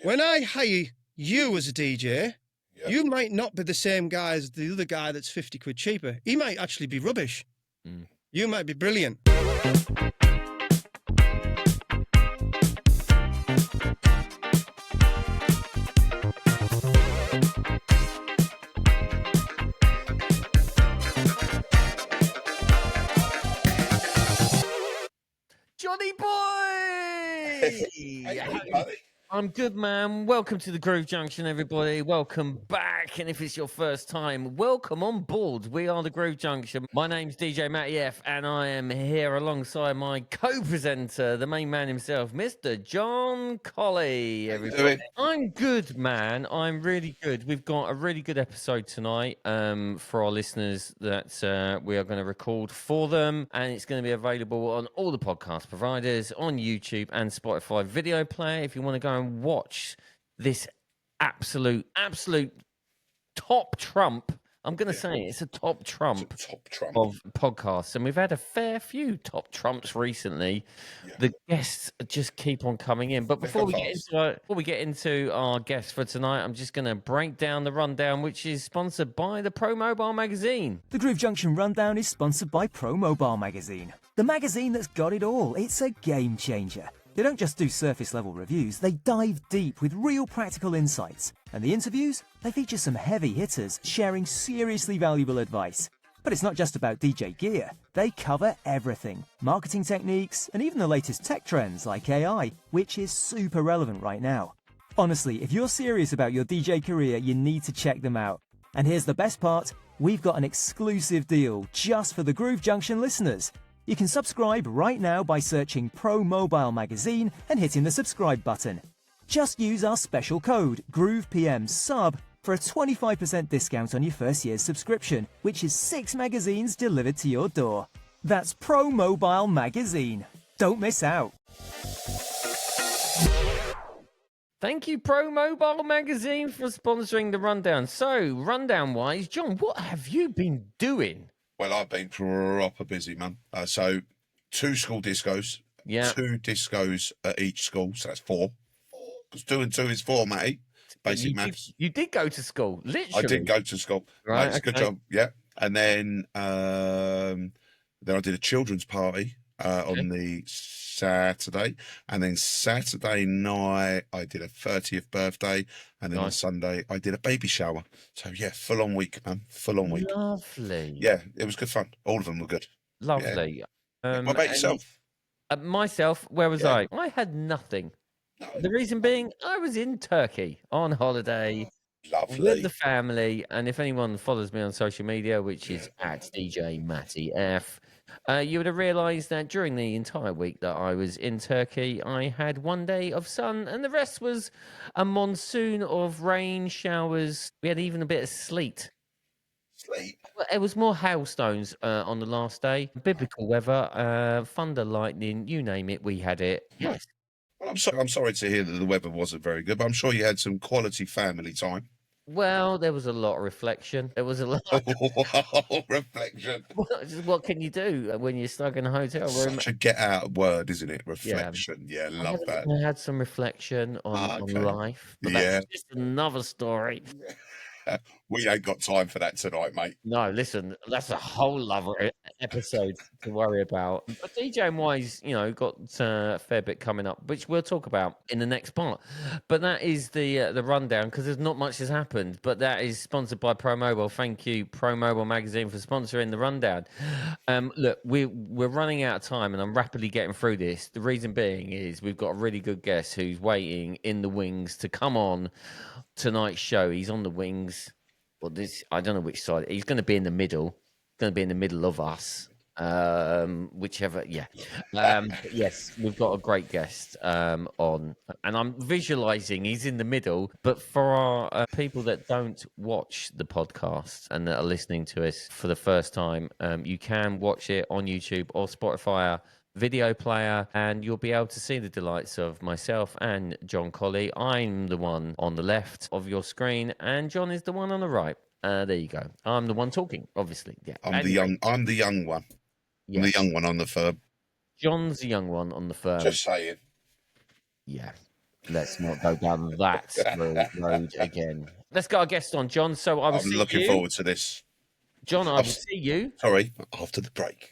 when I hire you as a DJ, Yeah. you might not be the same guy as the other guy that's 50 quid cheaper. He might actually be rubbish. You might be brilliant. Johnny boy! Hey, buddy. I'm good, man. Welcome to the Groove Junction, everybody. Welcome back. And if it's your first time, welcome on board. We are the Groove Junction. My name's DJ Matty F, and I am here alongside my co-presenter, the main man himself, Mr. John Colley. Everybody. I'm good, man. I'm really good. We've got a really good episode tonight for our listeners that we are going to record for them. And it's going to be available on all the podcast providers, on YouTube and Spotify video player. If you want to go and watch this absolute top trump. I'm going to say it's a top trump of podcasts. And we've had a fair few top trumps recently. Yeah. The guests just keep on coming in. But before we get into our guests for tonight, I'm just going to break down the rundown, which is sponsored by the Pro Mobile magazine. The Groove Junction rundown is sponsored by Pro Mobile magazine. The magazine that's got it all. It's a game changer. They don't just do surface-level reviews, they dive deep with real practical insights. And the interviews? They feature some heavy hitters sharing seriously valuable advice. But it's not just about DJ gear. They cover everything. Marketing techniques, and even the latest tech trends like AI, which is super relevant right now. Honestly, if you're serious about your DJ career, you need to check them out. And here's the best part, we've got an exclusive deal just for the Groove Junction listeners. You can subscribe right now by searching Pro Mobile Magazine and hitting the subscribe button. Just use our special code, GroovePMSUB, for a 25% discount on your first year's subscription, which is 6 magazines delivered to your door. That's Pro Mobile Magazine. Don't miss out. Thank you, Pro Mobile Magazine, for sponsoring the rundown. So, rundown-wise, John, what have you been doing? Well, I've been proper busy, man. So 2 school discos, 2 discos at each school, so that's 4. Because 2 and 2 is 4, Matty. Basic maths. You did go to school, literally. I did go to school. Right, okay. Good job. Yeah, and then I did a children's party on the Saturday, and then Saturday night I did a 30th birthday, and then on Sunday I did a baby shower. So yeah, full on week, man. Full on week. Lovely. Yeah, it was good fun. All of them were good. Lovely. Yeah. What about yourself? Myself, where was I? I had nothing. No. The reason being, I was in Turkey on holiday. Lovely. With the family, and if anyone follows me on social media, which is at DJ Matty F, you would have realised that during the entire week that I was in Turkey, I had 1 day of sun, and the rest was a monsoon of rain, showers. We had even a bit of sleet. Sleet? Well, it was more hailstones on the last day. Biblical weather, thunder, lightning, you name it, we had it. Yes. Well, I'm sorry to hear that the weather wasn't very good, but I'm sure you had some quality family time. Well, there was a lot of reflection. There was a lot of reflection. What can you do when you're stuck in a hotel room? Such a get-out word, isn't it? Reflection. Yeah, love that. I had some reflection on life, but that's just another story. We ain't got time for that tonight, mate. No, listen, that's a whole other episode to worry about. But DJing-wise, got a fair bit coming up, which we'll talk about in the next part. But that is the rundown, because there's not much has happened. But that is sponsored by Pro Mobile. Thank you, Pro Mobile Magazine, for sponsoring the rundown. Look, we're running out of time, and I'm rapidly getting through this. The reason being is we've got a really good guest who's waiting in the wings to come on tonight's show. He's on the wings. Well, I don't know which side. He's going to be in the middle. Going to be in the middle of us. Whichever, yeah. Yes, we've got a great guest on, and I'm visualizing he's in the middle. But for our people that don't watch the podcast and that are listening to us for the first time, you can watch it on YouTube or Spotify video player, and you'll be able to see the delights of myself and John Colley. I'm the one on the left of your screen, and John is the one on the right. There you go. I'm the one talking, obviously. Yeah. I'm the young one. Yes. I'm the young one on the firm. John's the young one on the firm. Just saying. Yeah. Let's not go down that road again. Let's get our guest on, John. So I will I'm see looking you. forward to this. John, I will see you. Sorry, after the break.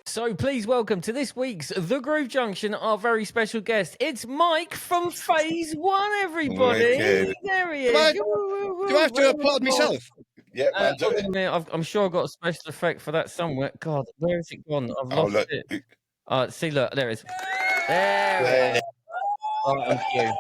So please welcome to this week's The Groove Junction our very special guest. It's Mike from Phase 1, everybody. Wicked. There he is. Do I have to applaud myself? Yeah, man, do hold on it. a minute. I'm sure I've got a special effect for that somewhere. God, where has it gone? I've Oh, lost look. it. See, look, there it is. There it is. Oh, thank you.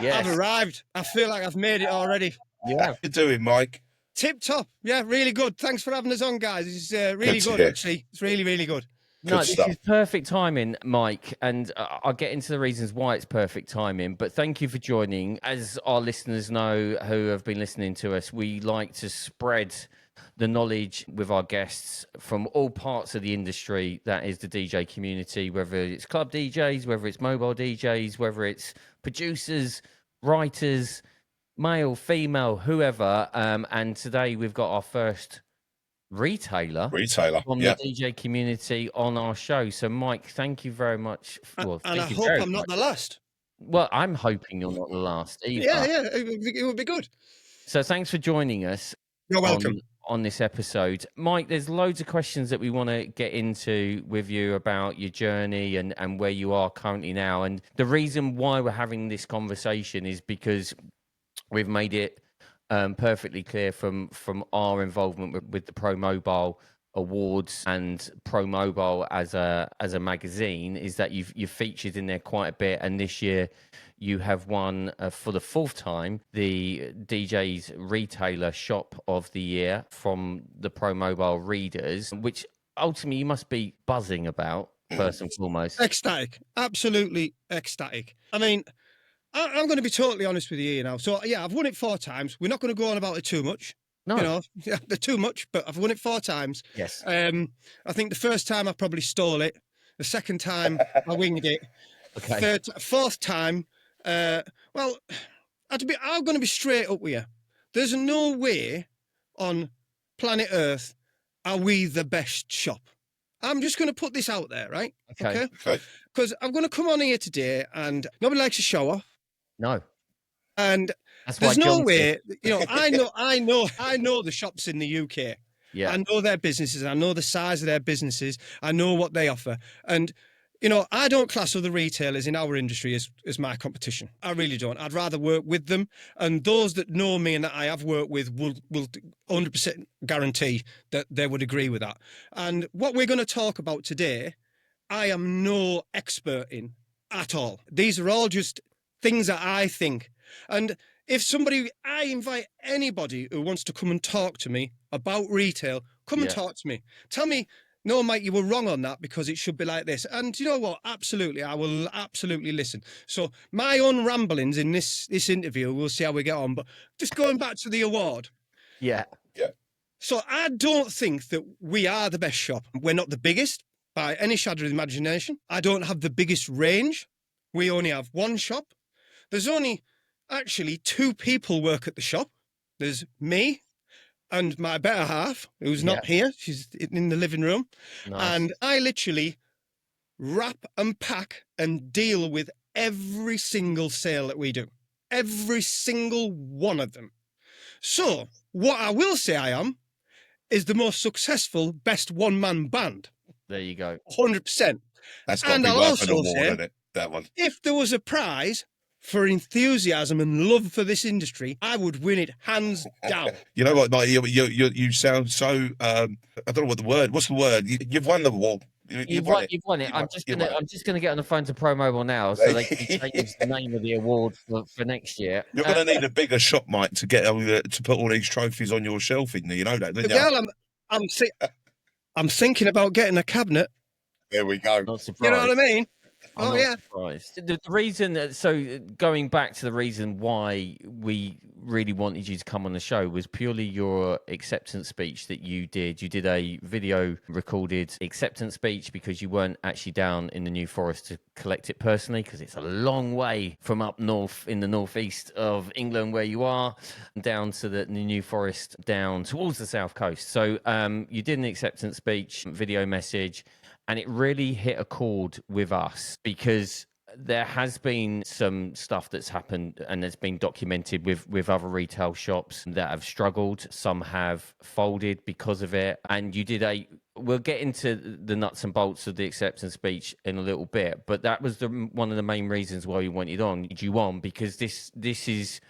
Yes. I've arrived. I feel like I've made it already. Yeah. How you doing, Mike? Tip top. Yeah, really good. Thanks for having us on, guys. It's really Good to good, hear. actually. It's really, really good. No, Good this stuff. is perfect timing, Mike, and I'll get into the reasons why it's perfect timing. But thank you for joining. As our listeners know who have been listening to us, we like to spread the knowledge with our guests from all parts of the industry, that is the DJ community, whether it's club DJs, whether it's mobile DJs, whether it's producers, writers, male, female, whoever. And today we've got our first retailer from yeah. the DJ community on our show. So, Mike, thank you very much. And I hope I'm not the last. Well, I'm hoping you're not the last either. Yeah, it would be good. So, thanks for joining us. You're welcome. On this episode, Mike, there's loads of questions that we want to get into with you about your journey and where you are currently now. And the reason why we're having this conversation is because we've made it perfectly clear from our involvement with the Pro Mobile Awards and Pro Mobile as a magazine, is that you've featured in there quite a bit, and this year you have won for the fourth time the DJ's Retailer Shop of the Year from the Pro Mobile readers, which ultimately you must be buzzing about first and foremost. Ecstatic. Absolutely ecstatic. I mean, I'm going to be totally honest with you here now. So, yeah, I've won it 4 times. We're not going to go on about it too much. No. You know, yeah, they're too much, but I've won it 4 times. Yes. I think the first time I probably stole it. The second time I winged it. Okay. Fourth time, I'm going to be straight up with you. There's no way on planet Earth are we the best shop. I'm just going to put this out there, right? Okay. Because I'm going to come on here today and nobody likes to show off. No. And That's why there's no John way, said- you know, I know the shops in the UK. Yeah. I know their businesses. I know the size of their businesses. I know what they offer. And, you know, I don't class other retailers in our industry as my competition. I really don't. I'd rather work with them. And those that know me and that I have worked with will 100% guarantee that they would agree with that. And what we're going to talk about today, I am no expert in at all. These are all just things that I think. And I invite anybody who wants to come and talk to me about retail, come and talk to me. Tell me, no, Mike, you were wrong on that because it should be like this. And you know what? Absolutely, I will absolutely listen. So my own ramblings in this interview, we'll see how we get on. But just going back to the award. Yeah. So I don't think that we are the best shop. We're not the biggest by any shadow of imagination. I don't have the biggest range. We only have one shop. There's only actually 2 people work at the shop. There's me and my better half, who's not here. She's in the living room. Nice. And I literally wrap and pack and deal with every single sale that we do. Every single one of them. So what I will say I am is the most successful best one-man band. There you go. 100%. That's got to And be I'll worth an also award, say, isn't it? That one. if there was a prize for enthusiasm and love for this industry, I would win it hands down. You know what, Mike? You sound so. I don't know what the word. What's the word? You've won the award. You've won it. I'm just gonna get on the phone to Pro Mobile now so they can change the name of the award for next year. You're going to need a bigger shop, Mike, to get to put all these trophies on your shelf. You know that, don't you? Well, I'm thinking about getting a cabinet. There we go. Not surprised. You know what I mean? I'm not surprised. The reason, so going back to the reason why we really wanted you to come on the show was purely your acceptance speech that you did. You did a video recorded acceptance speech because you weren't actually down in the New Forest to collect it personally because it's a long way from up north in the northeast of England where you are down to the New Forest down towards the south coast. So you did an acceptance speech, video message, and it really hit a chord with us because there has been some stuff that's happened and has been documented with other retail shops that have struggled. Some have folded because of it. And you did we'll get into the nuts and bolts of the acceptance speech in a little bit, but that was one of the main reasons why we wanted you on, because this is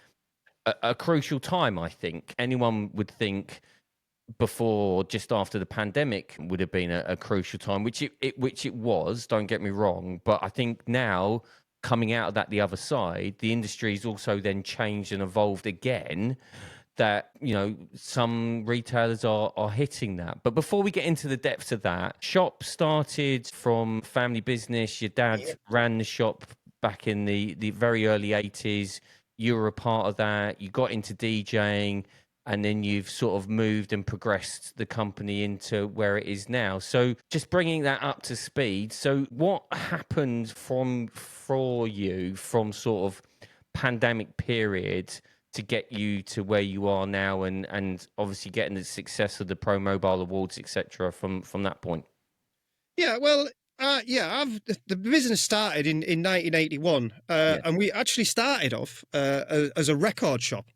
a crucial time. I think anyone would think before, just after the pandemic would have been a crucial time, which it was, don't get me wrong, but I think now coming out of that the other side, the industry's also then changed and evolved again, that some retailers are hitting that. But before we get into the depths of that, shop started from family business. Your dad ran the shop back in the very early 80s. You were a part of that. You got into DJing, and then you've sort of moved and progressed the company into where it is now. So just bringing that up to speed. So what happened for you from sort of pandemic period to get you to where you are now, and obviously getting the success of the Pro Mobile Awards, etc. from that point? Yeah, well, the business started in 1981, and we actually started off as a record shop,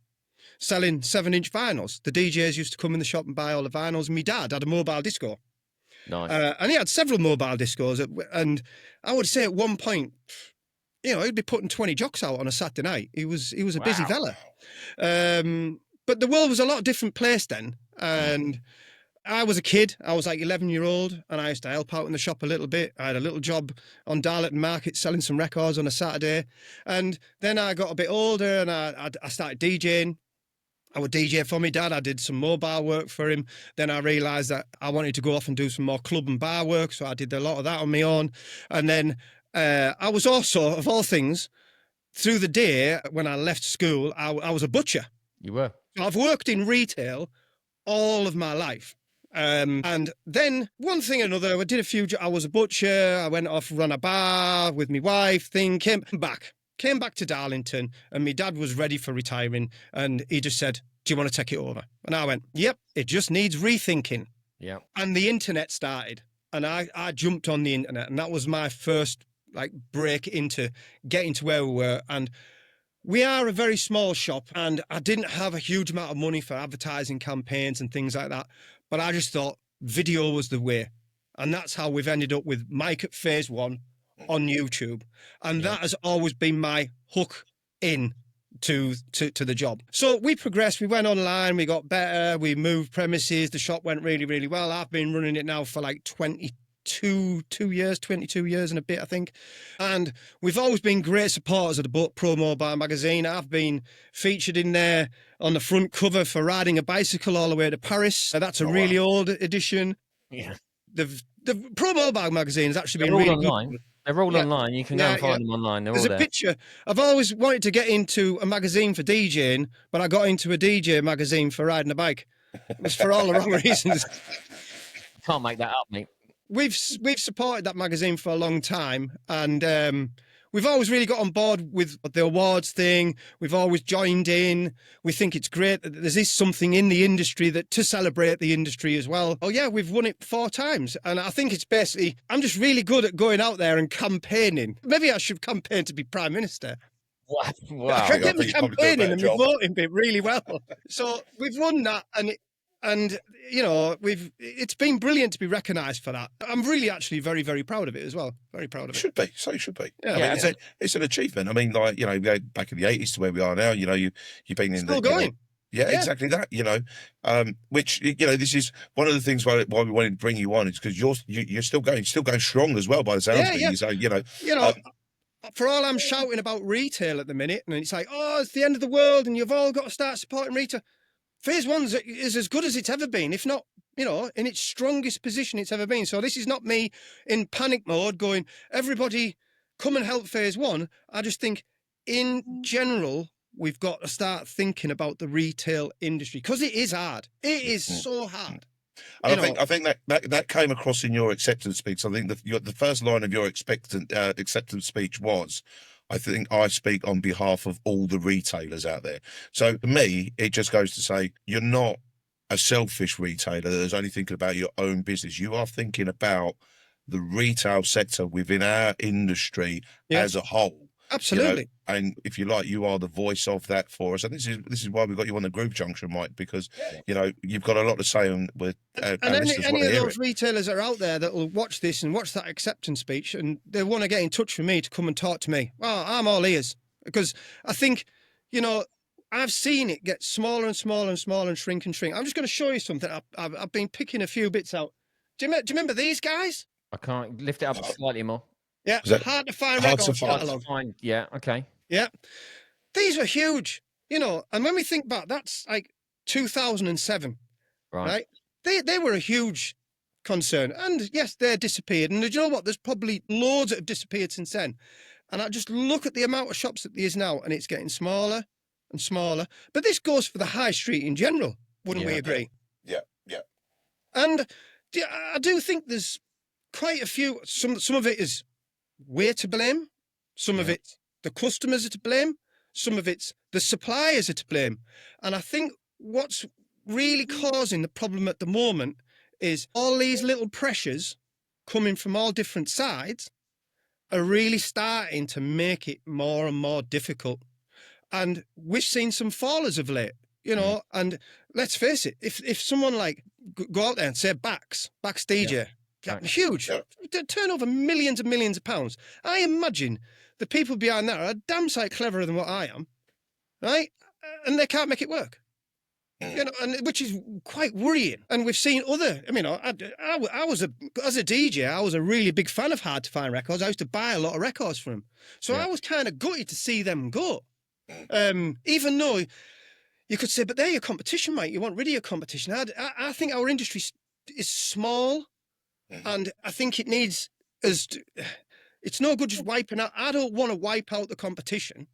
selling 7-inch vinyls. The DJs used to come in the shop and buy all the vinyls, and my dad had a mobile disco. Nice. And he had several mobile discos, and I would say at one point, he'd be putting 20 jocks out on a Saturday night. He was a busy fella. But the world was a lot different place then, and I was a kid. I was like 11-year-old, and I used to help out in the shop a little bit. I had a little job on Darlington Market selling some records on a Saturday, and then I got a bit older, and I started DJing. I would DJ for my dad. I did some mobile work for him. Then I realised that I wanted to go off and do some more club and bar work, so I did a lot of that on my own. And then I was also, of all things, through the day when I left school, I was a butcher. You were. So I've worked in retail all of my life. And then one thing or another, I did a few. I was a butcher. I went off, run a bar with my wife. Came back to Darlington, and my dad was ready for retiring, and he just said, "Do you want to take it over?" And I went, "Yep, it just needs rethinking." Yeah. And the internet started, and I jumped on the internet, and that was my first break into getting to where we were. And we are a very small shop, and I didn't have a huge amount of money for advertising campaigns and things like that, but I just thought video was the way, and that's how we've ended up with Mike at Phase One on YouTube, and that has always been my hook in to the job. So we progressed, we went online, we got better, we moved premises, the shop went really, really well. I've been running it now for like 22 years and a bit, I think. And we've always been great supporters of the Pro Mobile magazine. I've been featured in there on the front cover for riding a bicycle all the way to Paris. That's a really old edition. Yeah. The Pro Mobile magazine has actually been They're all really online. good. They're all online. You can go and find them online. They're There's all a there. picture. I've always wanted to get into a magazine for DJing, but I got into a DJ magazine for riding a bike. It was for all the wrong reasons. Can't make that up, mate. We've supported that magazine for a long time, and we've always really got on board with the awards thing. We've always joined in. We think it's great that there's something in the industry to celebrate the industry as well. Oh yeah, we've won it 4 times, and I think it's basically, I'm just really good at going out there and campaigning. Maybe I should campaign to be Prime Minister. Wow. I can get I my think you probably do a campaigning better and my job. voting bit really well. So we've won that, and it's been brilliant to be recognised for that. I'm really actually very, very proud of it as well. Very proud of it. Should be. So you should be. Yeah. I mean, it's an achievement. I mean, back in the 80s to where we are now, you've been in Still going. Yeah, exactly that. Which this is one of the things why we wanted to bring you on, is because you're still going strong as well by the sounds of it. So for all I'm shouting about retail at the minute, and it's like, oh, it's the end of the world, and you've all got to start supporting retail. Phase One is as good as it's ever been, if not, in its strongest position it's ever been. So this is not me in panic mode going, everybody come and help Phase One. I just think in general, we've got to start thinking about the retail industry, because it is hard. It is so hard. And I think that came across in your acceptance speech. I think the first line of your acceptance speech was, I think I speak on behalf of all the retailers out there. So to me, it just goes to say you're not a selfish retailer that's only thinking about your own business. You are thinking about the retail sector within our industry as a whole. Absolutely. And if you like, you are the voice of that for us. And this is why we got you on the Groove Junction, Mike, because you've got a lot to say on with and any of those retailers that are out there that will watch this and watch that acceptance speech and they want to get in touch with me to come and talk to me. Well, I'm all ears, because I think, I've seen it get smaller and smaller and smaller and shrink and shrink. I'm just going to show you something. I've been picking a few bits out. Do you remember these guys? I can't lift it up slightly more. Yeah, hard to find records catalog. Yeah, okay. Yeah, these were huge, and when we think back, that's like 2007, right? They were a huge concern, and yes, they're disappeared. And you know what? There's probably loads that have disappeared since then. And I just look at the amount of shops that there is now, and it's getting smaller and smaller. But this goes for the high street in general, wouldn't we agree? Yeah. And I do think there's quite a few. Some of it is we're to blame. Some of it, the customers are to blame. Some of it's the suppliers are to blame. And I think what's really causing the problem at the moment is all these little pressures coming from all different sides are really starting to make it more and more difficult. And we've seen some fallers of late, and let's face it, if someone like go out there and say Bax DJ, huge, turn over millions and millions of pounds. I imagine the people behind that are a damn sight cleverer than what I am, right? And they can't make it work. And which is quite worrying. And we've seen other. I was as a DJ, I was a really big fan of Hard to Find Records. I used to buy a lot of records from them, so I was kind of gutted to see them go. Even though you could say, but they're your competition, mate. You want rid of your competition. I think our industry is small, and I think it needs it's no good just wiping out. I don't want to wipe out the competition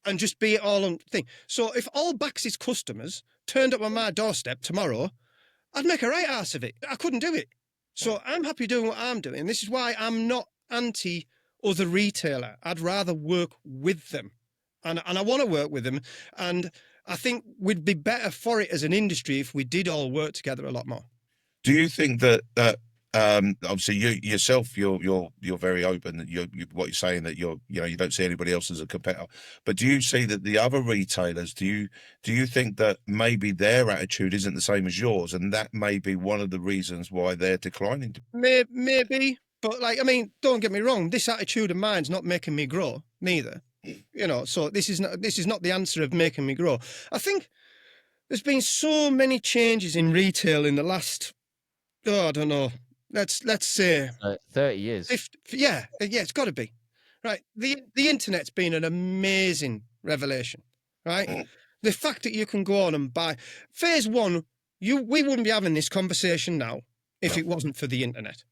and just be it all on thing. So if all Bax's customers turned up on my doorstep tomorrow, I'd make a right ass of it. I couldn't do it. So I'm happy doing what I'm doing. This is why I'm not anti other retailer. I'd rather work with them. And I want to work with them. And I think we'd be better for it as an industry if we did all work together a lot more. Do you think that obviously you yourself, you're very open. What you're saying that you don't see anybody else as a competitor, but do you see that the other retailers? Do you think that maybe their attitude isn't the same as yours, and that may be one of the reasons why they're declining? Maybe, but don't get me wrong. This attitude of mine's not making me grow, neither. So this is not the answer of making me grow. I think there's been so many changes in retail in the last, I don't know. Let's say 30 years. 50, yeah, it's got to be right. The internet's been an amazing revelation, right? The fact that you can go on and buy phase one, we wouldn't be having this conversation now if it wasn't for the internet,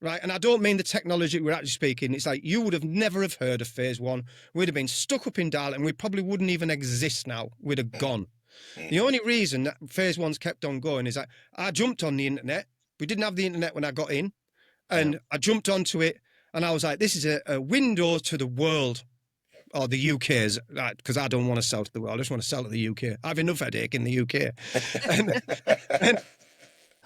right? And I don't mean the technology we're actually speaking. It's like you would have never have heard of phase one. We'd have been stuck up in Darlington. We probably wouldn't even exist now. We'd have gone. The only reason that phase one's kept on going is that I jumped on the internet. We didn't have the internet when I got in, and I jumped onto it, and I was like, this is a window to the world, or the UK's, because I don't want to sell to the world. I just want to sell to the UK. I have enough headache in the UK.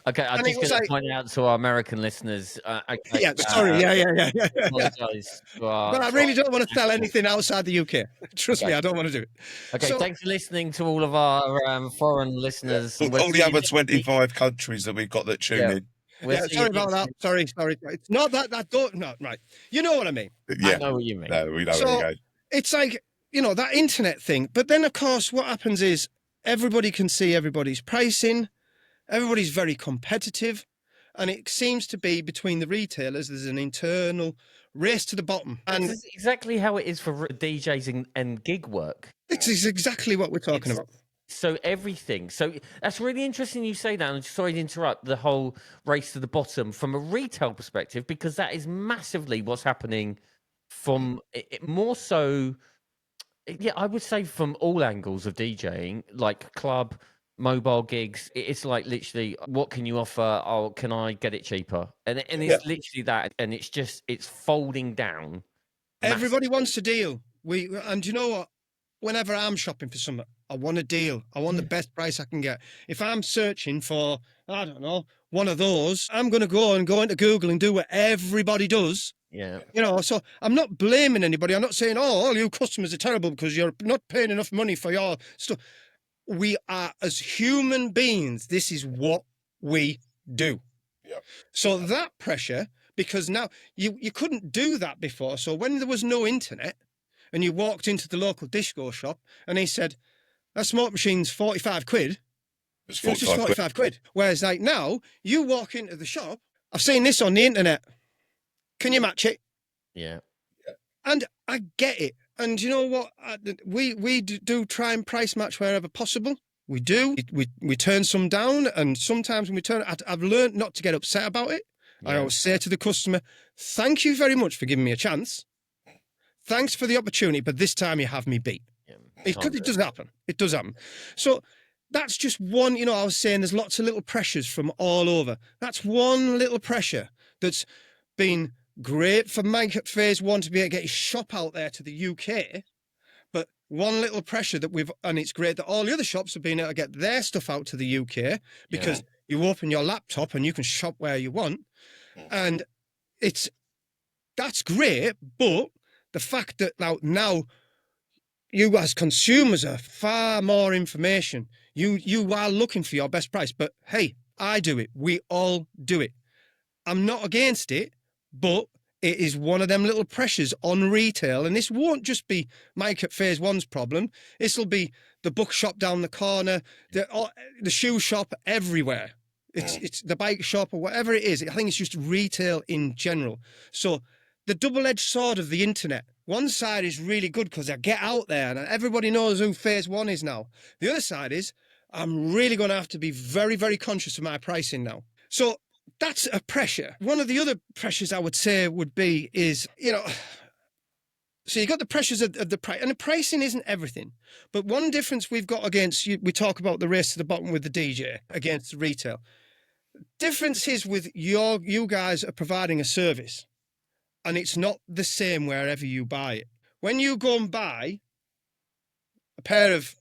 Okay, I'm just going to point out to our American listeners. Sorry. Yeah. Apologize. But I really don't want to sell anything outside the UK. Trust me, I don't want to do it. Okay, thanks for listening to all of our foreign listeners. All the other 25 countries that we've got that tune in. Sorry about that. Sorry. It's not that I don't. No, right. You know what I mean. Yeah. I know what you mean. No, we know where you go. It's like, that internet thing. But then, of course, what happens is everybody can see everybody's pricing. Everybody's very competitive, and it seems to be between the retailers, there's an internal race to the bottom. And this is exactly how it is for DJs and gig work. This is exactly what we're talking about. So everything. So that's really interesting you say that. And sorry to interrupt the whole race to the bottom from a retail perspective, because that is massively what's happening from more so. Yeah, I would say from all angles of DJing, like club, mobile gigs, it's like literally, what can you offer? Oh, can I get it cheaper? And it's literally that, and it's folding down. Everybody wants a deal. And you know what? Whenever I'm shopping for something, I want a deal. I want the best price I can get. If I'm searching for, I don't know, one of those, I'm going to go into Google and do what everybody does. Yeah. You know, so I'm not blaming anybody. I'm not saying, oh, all you customers are terrible because you're not paying enough money for your stuff. We are, as human beings, this is what we do. Yep. So that pressure, because now you couldn't do that before. So when there was no internet and you walked into the local disco shop and he said, that smoke machine's 45 quid. It's It was just 45 quid. Whereas like now you walk into the shop, I've seen this on the internet. Can you match it? Yeah. And I get it. And you know what? We do try and price match wherever possible. We do. We turn some down, and sometimes when we turn, I've learned not to get upset about it. Yeah. I always say to the customer, thank you very much for giving me a chance. Thanks for the opportunity, but this time you have me beat. Yeah. It does happen. It does happen. So that's just one, I was saying there's lots of little pressures from all over. That's one little pressure that's been great for Mike at Phase 1 to be able to get his shop out there to the UK. But one little pressure and it's great that all the other shops have been able to get their stuff out to the UK because you open your laptop and you can shop where you want. And that's great. But the fact that now you as consumers are far more information. You are looking for your best price. But hey, I do it. We all do it. I'm not against it, but it is one of them little pressures on retail. And this won't just be Mike at Phase 1's problem. This will be the bookshop down the corner, the shoe shop, everywhere. It's the bike shop or whatever it is. I think it's just retail in general. So the double-edged sword of the internet. One side is really good because I get out there and everybody knows who Phase 1 is now. The other side is I'm really going to have to be very, very conscious of my pricing now. So that's a pressure. One of the other pressures I would say would be is, so you got the pressures of the price, and the pricing isn't everything. But one difference we've got against you, we talk about the race to the bottom with the DJ against the retail. Difference is with you guys are providing a service, and it's not the same wherever you buy it. When you go and buy a pair of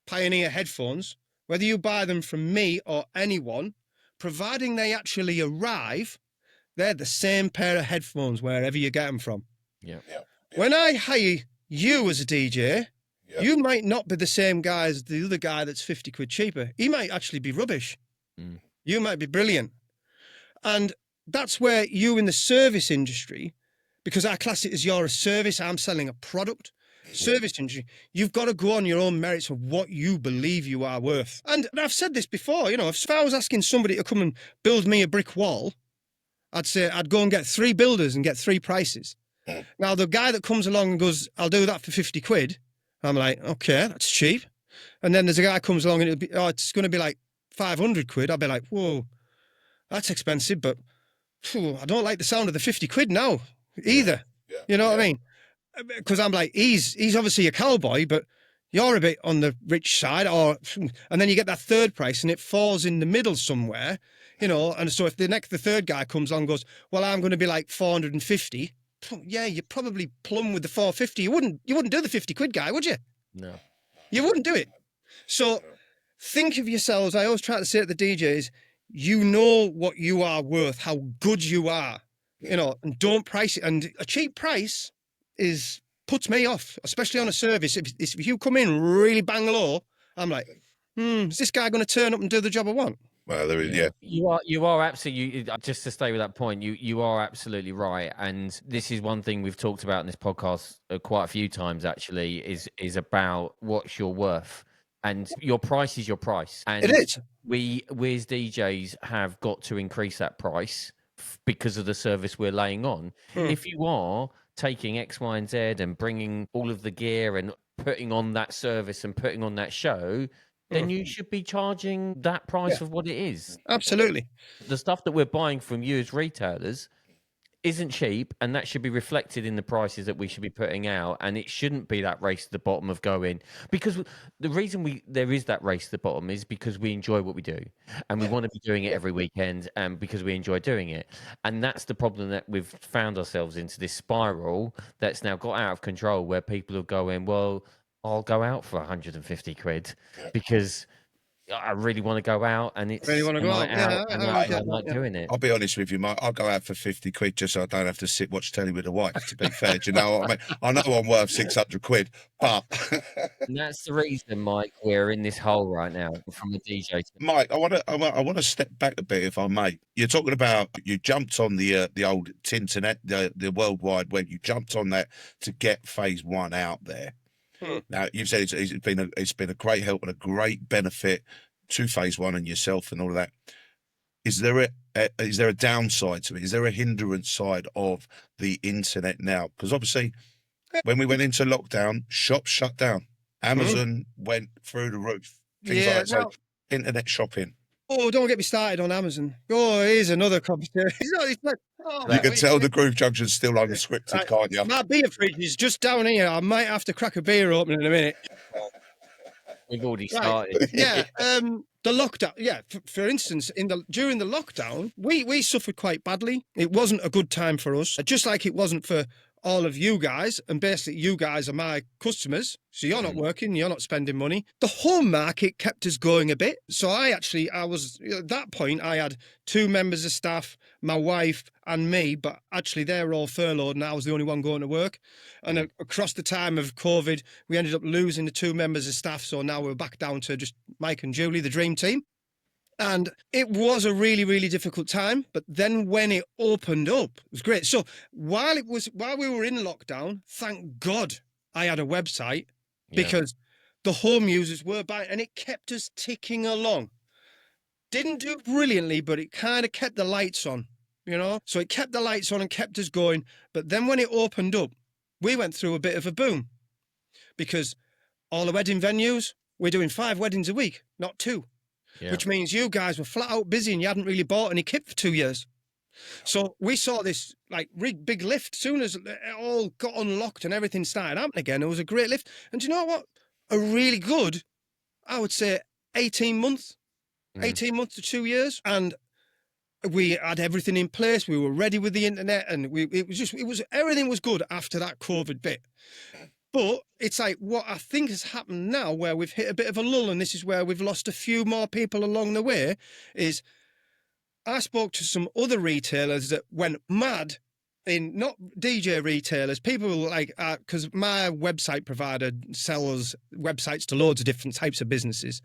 Pioneer headphones, whether you buy them from me or anyone, providing they actually arrive, they're the same pair of headphones wherever you get them from. Yeah. When I hire you as a DJ, you might not be the same guy as the other guy that's 50 quid cheaper. He might actually be rubbish. You might be brilliant. And that's where you in the service industry, because I class it as you're a service, I'm selling a product. Service industry, you've got to go on your own merits of what you believe you are worth. And I've said this before, if I was asking somebody to come and build me a brick wall, I'd say I'd go and get 3 builders and get 3 prices. Now, the guy that comes along and goes, I'll do that for 50 quid, I'm like, okay, that's cheap. And then there's a guy comes along and it's going to be like 500 quid. I'll be like, whoa, that's expensive, but I don't like the sound of the 50 quid now either. You know what I mean? Because I'm like, he's obviously a cowboy, but you're a bit on the rich side, and then you get that third price and it falls in the middle somewhere, and so if the third guy comes on and goes, well, I'm going to be like 450, yeah, you're probably plumb with the 450. You wouldn't do the 50 quid guy, would you? No. You wouldn't do it. So think of yourselves, I always try to say to the DJs, you know what you are worth, how good you are, and don't price it. And a cheap price puts me off, especially on a service. If you come in really bang low, I'm like, is this guy going to turn up and do the job I want? Well, there is, You are absolutely, just to stay with that point, you are absolutely right. And this is one thing we've talked about in this podcast quite a few times, actually, is about what's your worth. And your price is your price. And it is. We as DJs have got to increase that price because of the service we're laying on. If you are taking X, Y, and Z and bringing all of the gear and putting on that service and putting on that show, then you should be charging that price of what it is. Absolutely. The stuff that we're buying from you as retailers isn't cheap, and that should be reflected in the prices that we should be putting out. And it shouldn't be that race to the bottom of going, because the reason there is that race to the bottom is because we enjoy what we do, and we want to be doing it every weekend, and because we enjoy doing it. And that's the problem, that we've found ourselves into this spiral that's now got out of control, where people are going, well, I'll go out for 150 quid because I really want to go out, and it's Really want to a go night out? Yeah, out, and I I get that, like yeah. doing it. I'll be honest with you, Mike. I'll go out for 50 quid just so I don't have to watch telly with the wife, to be fair. Do you know what I mean? I know I'm worth 600 quid, but... And that's the reason, Mike, we're in this hole right now from the DJ. Mike, I want to step back a bit, if I may. You're talking about you jumped on the old internet, the World Wide Web. You jumped on that to get Phase One out there. Now, you've said it's been a great help and a great benefit to Phase One and yourself and all of that. Is there a downside to it? Is there a hindrance side of the internet now? Because obviously, when we went into lockdown, shops shut down. Amazon went through the roof. Things like that. So, internet shopping. Oh, don't get me started on Amazon. Oh, here's another conversation. You can tell the Groove Junction's still unscripted, can't you? My beer fridge is just down here. I might have to crack a beer open in a minute. We've already started. Yeah. The lockdown. Yeah. For instance, during the lockdown, we suffered quite badly. It wasn't a good time for us, just like it wasn't for all of you guys, and basically you guys are my customers, so you're not working, you're not spending money. The home market kept us going a bit. So I was, at that point, I had 2 members of staff, my wife and me, but actually they're all furloughed and I was the only one going to work. And across the time of COVID, we ended up losing the 2 members of staff, so now we're back down to just Mike and Julie, the dream team. And it was a really, really difficult time. But then when it opened up, it was great. So while we were in lockdown, thank God I had a website, because the home users were buying, and it kept us ticking along. Didn't do brilliantly, but it kind of kept the lights on, you know? So it kept the lights on and kept us going. But then when it opened up, we went through a bit of a boom, because all the wedding venues, we're doing 5 weddings a week, not 2. Which means you guys were flat out busy and you hadn't really bought any kit for 2 years. So we saw this like big lift. As soon as it all got unlocked and everything started happening again, it was a great lift. And do you know what? A really good, I would say 18 months to 2 years. And we had everything in place. We were ready with the internet, and everything was good after that COVID bit. But it's like what I think has happened now, where we've hit a bit of a lull, and this is where we've lost a few more people along the way, is I spoke to some other retailers that went mad, not DJ retailers, people like, because my website provider sells websites to loads of different types of businesses.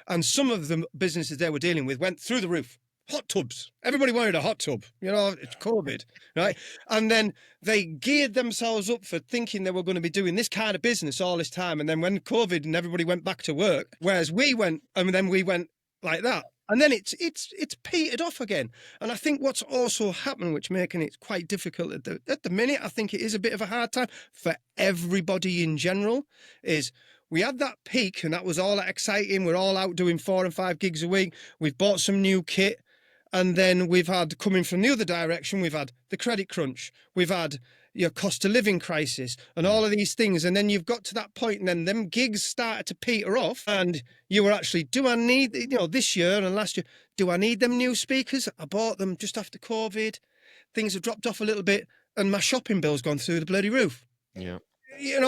And some of the businesses they were dealing with went through the roof. Hot tubs. Everybody wanted a hot tub. You know, it's COVID, right? And then they geared themselves up for thinking they were going to be doing this kind of business all this time. And then when COVID and everybody went back to work, whereas we went like that. And then it's petered off again. And I think what's also happened, which making it quite difficult at the minute, I think it is a bit of a hard time for everybody in general, is we had that peak and that was all that exciting. We're all out doing 4 and 5 gigs a week. We've bought some new kit. And then we've had, coming from the other direction, we've had the credit crunch. We've had your cost of living crisis and all of these things. And then you've got to that point and then them gigs started to peter off. And you were actually, do I need, this year and last year, do I need them new speakers? I bought them just after COVID. Things have dropped off a little bit and my shopping bill's gone through the bloody roof. Yeah.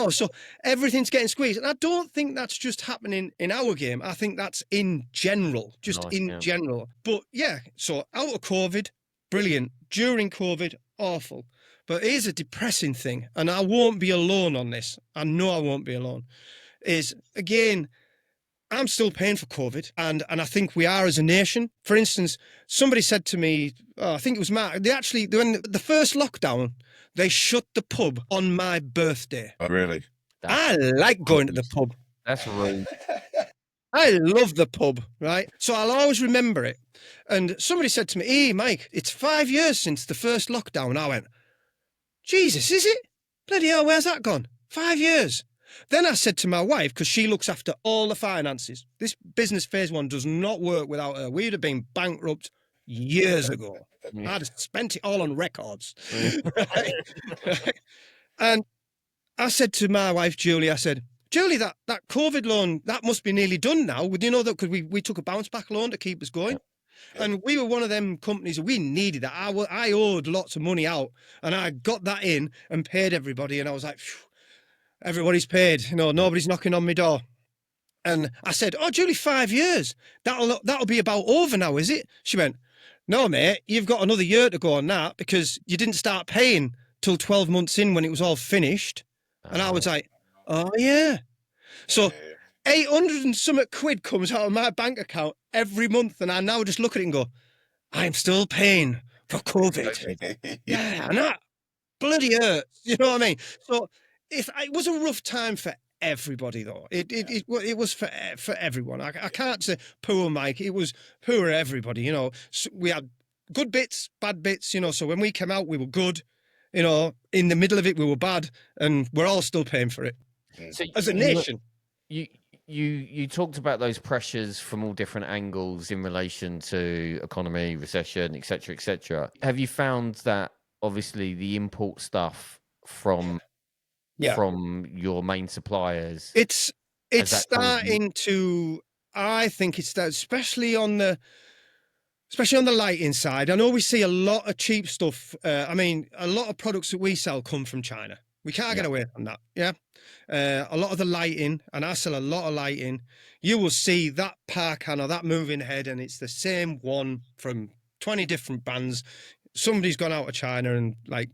So everything's getting squeezed. And I don't think that's just happening in our game. I think that's in general, general. But yeah, so out of COVID, brilliant. During COVID, awful. But it is a depressing thing. And I won't be alone on this. I know I won't be alone. Is, again, I'm still paying for COVID. And I think we are as a nation. For instance, somebody said to me, I think it was Mark, when the first lockdown, they shut the pub on my birthday. Oh, really? I like going to the pub. That's rude. I love the pub, right? So I'll always remember it. And somebody said to me, hey, Mike, it's 5 years since the first lockdown. I went, Jesus, is it? Bloody hell, where's that gone? 5 years. Then I said to my wife, because she looks after all the finances, this business Phase One does not work without her. We'd have been bankrupt years ago. Yeah. I'd spent it all on records. Right? And I said to my wife, Julie, I said, Julie, that COVID loan, that must be nearly done now. You know, that because we took a bounce back loan to keep us going. And we were one of them companies that we needed that. I owed lots of money out, and I got that in and paid everybody. And I was like, phew, everybody's paid. You know, nobody's knocking on my door. And I said, oh, Julie, 5 years. That'll be about over now, is it? She went, no, mate, you've got another year to go on that because you didn't start paying till 12 months in when it was all finished. And I was like, oh, yeah. So 800 and something quid comes out of my bank account every month. And I now just look at it and go, I'm still paying for COVID. Yeah, and that bloody hurts. You know what I mean? So it was a rough time for everybody, though. It was for everyone. I can't say poor Mike. It was poor everybody. You know, so we had good bits, bad bits. You know, so when we came out, we were good. You know, in the middle of it, we were bad, and we're all still paying for it So as a nation. You talked about those pressures from all different angles in relation to economy, recession, etc., etc. Have you found that obviously the import stuff from your main suppliers, it's has that caused starting to, I think it's that, especially on the lighting side. I know we see a lot of cheap stuff. I mean, a lot of products that we sell come from China. We can't get away from that. Yeah. A lot of the lighting, and I sell a lot of lighting, you will see that Parkan or that moving head, and it's the same one from 20 different brands. Somebody's gone out of China and like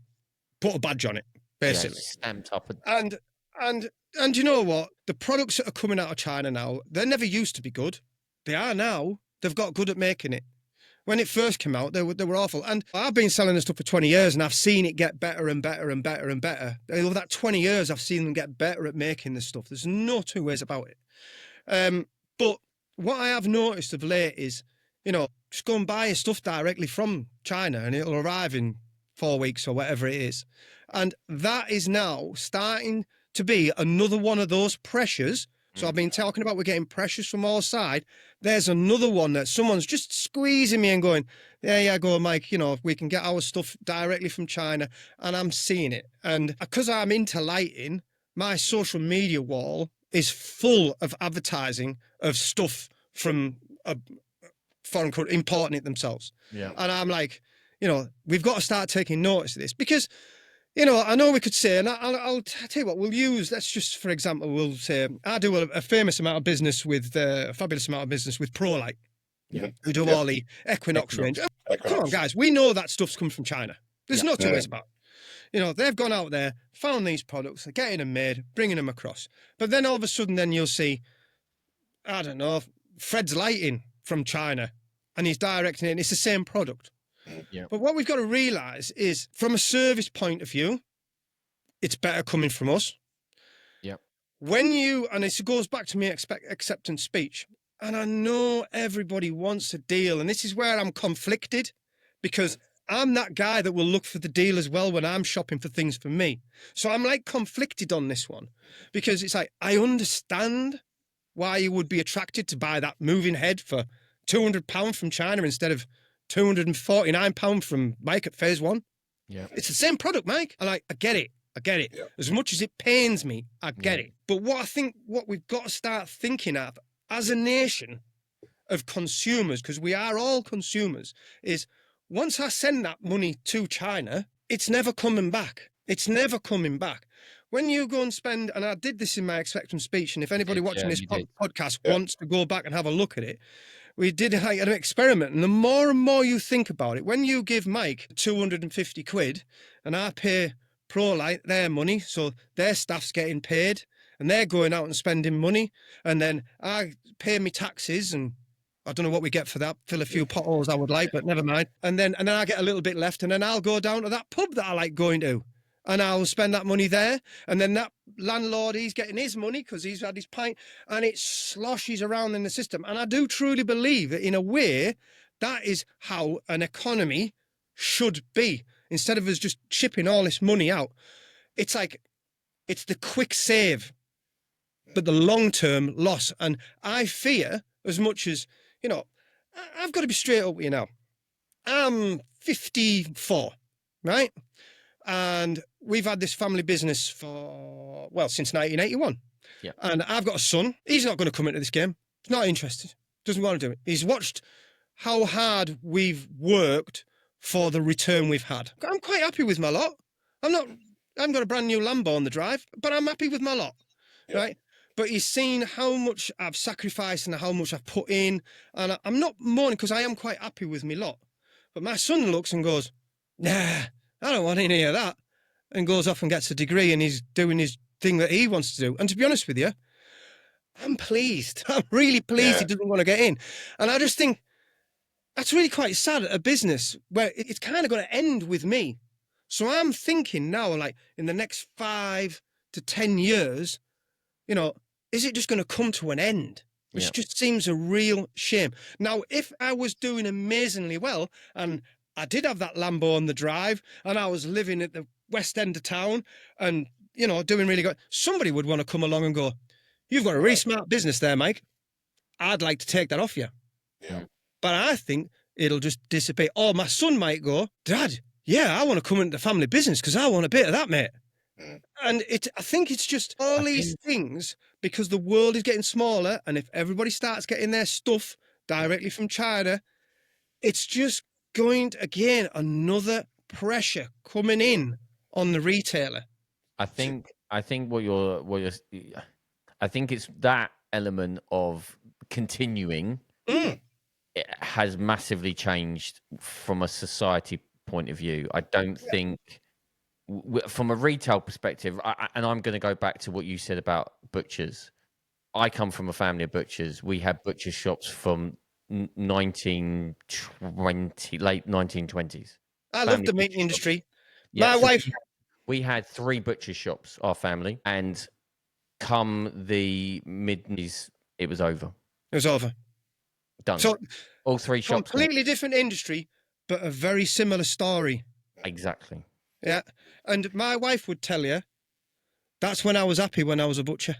put a badge on it, basically. stamped up? And you know what? The products that are coming out of China now, they never used to be good. They are now. They've got good at making it. When it first came out, they were awful. And I've been selling this stuff for 20 years, and I've seen it get better and better and better and better. Over that 20 years, I've seen them get better at making this stuff. There's no two ways about it. But what I have noticed of late is, you know, just go and buy your stuff directly from China, and it'll arrive in 4 weeks or whatever it is. And that is now starting to be another one of those pressures. So I've been talking about we're getting pressures from all sides. There's another one that someone's just squeezing me and going, yeah, go, Mike, you know, we can get our stuff directly from China. And I'm seeing it. And because I'm into lighting, my social media wall is full of advertising of stuff from a foreign country, importing it themselves. Yeah. And I'm like, you know, we've got to start taking notice of this because, you know, I know we could say, and I'll tell you what, we'll use, let's just, for example, we'll say, I do a famous amount of business with, a fabulous amount of business with ProLight, who do all the Equinox range. Come on, guys, we know that stuff's come from China. There's no two ways about it. You know, they've gone out there, found these products, they're getting them made, bringing them across. But then all of a sudden, then you'll see, I don't know, Fred's Lighting from China, and he's directing it, and it's the same product. Yeah. But what we've got to realise is, from a service point of view, it's better coming from us. Yeah. When you, and it goes back to me acceptance speech, and I know everybody wants a deal, and this is where I'm conflicted, because I'm that guy that will look for the deal as well when I'm shopping for things for me. So I'm like conflicted on this one, because it's like, I understand why you would be attracted to buy that moving head for £200 from China instead of £249 from Mike at Phase One. Yeah. It's the same product, Mike. I get it. Yeah. As much as it pains me, I get it. But what we've got to start thinking of as a nation of consumers, because we are all consumers, is once I send that money to China, it's never coming back. It's never coming back. When you go and spend, and I did this in my acceptance speech, and if anybody watching this podcast wants to go back and have a look at it, we did like an experiment, and the more and more you think about it, when you give Mike 250 quid and I pay ProLight their money, so their staff's getting paid and they're going out and spending money, and then I pay me taxes, and I don't know what we get for that, fill a few potholes I would like, but never mind. And then I get a little bit left, and then I'll go down to that pub that I like going to, and I'll spend that money there. And then that landlord, he's getting his money because he's had his pint, and it sloshes around in the system. And I do truly believe that in a way, that is how an economy should be. Instead of us just chipping all this money out, it's like, it's the quick save, but the long-term loss. And I fear, as much as, you know, I've got to be straight up with you now. I'm 54, right? And we've had this family business since 1981. Yeah. And I've got a son. He's not going to come into this game. He's not interested. Doesn't want to do it. He's watched how hard we've worked for the return we've had. I'm quite happy with my lot. I haven't got a brand new Lambo on the drive, but I'm happy with my lot, right? But he's seen how much I've sacrificed and how much I've put in. And I'm not mourning because I am quite happy with my lot. But my son looks and goes, nah, I don't want any of that. And goes off and gets a degree and he's doing his thing that he wants to do. And to be honest with you, I'm pleased. I'm really pleased he doesn't want to get in. And I just think that's really quite sad at a business where it's kind of going to end with me. So I'm thinking now, like in the next 5 to 10 years, is it just going to come to an end? Which just seems a real shame. Now, if I was doing amazingly well and I did have that Lambo on the drive and I was living at the west end of town and, doing really good, somebody would want to come along and go, you've got a really smart business there, Mike. I'd like to take that off you. Yeah. But I think it'll just dissipate. Or my son might go, Dad, I want to come into the family business because I want a bit of that, mate. And I think it's just all these things because the world is getting smaller. And if everybody starts getting their stuff directly from China, it's just going to, again, another pressure coming in on the retailer. I think I think it's that element of continuing it has massively changed from a society point of view. I don't think from a retail perspective, and I'm going to go back to what you said about butchers. I come from a family of butchers. We had butcher shops from 1920, late 1920s. I love the meat industry. Yeah, My wife... We had 3 butcher shops, our family, and come the mid-90s, it was over. It was over. Done. So, all 3 shops. Completely different industry, but a very similar story. Exactly. Yeah. And my wife would tell you, that's when I was happy when I was a butcher.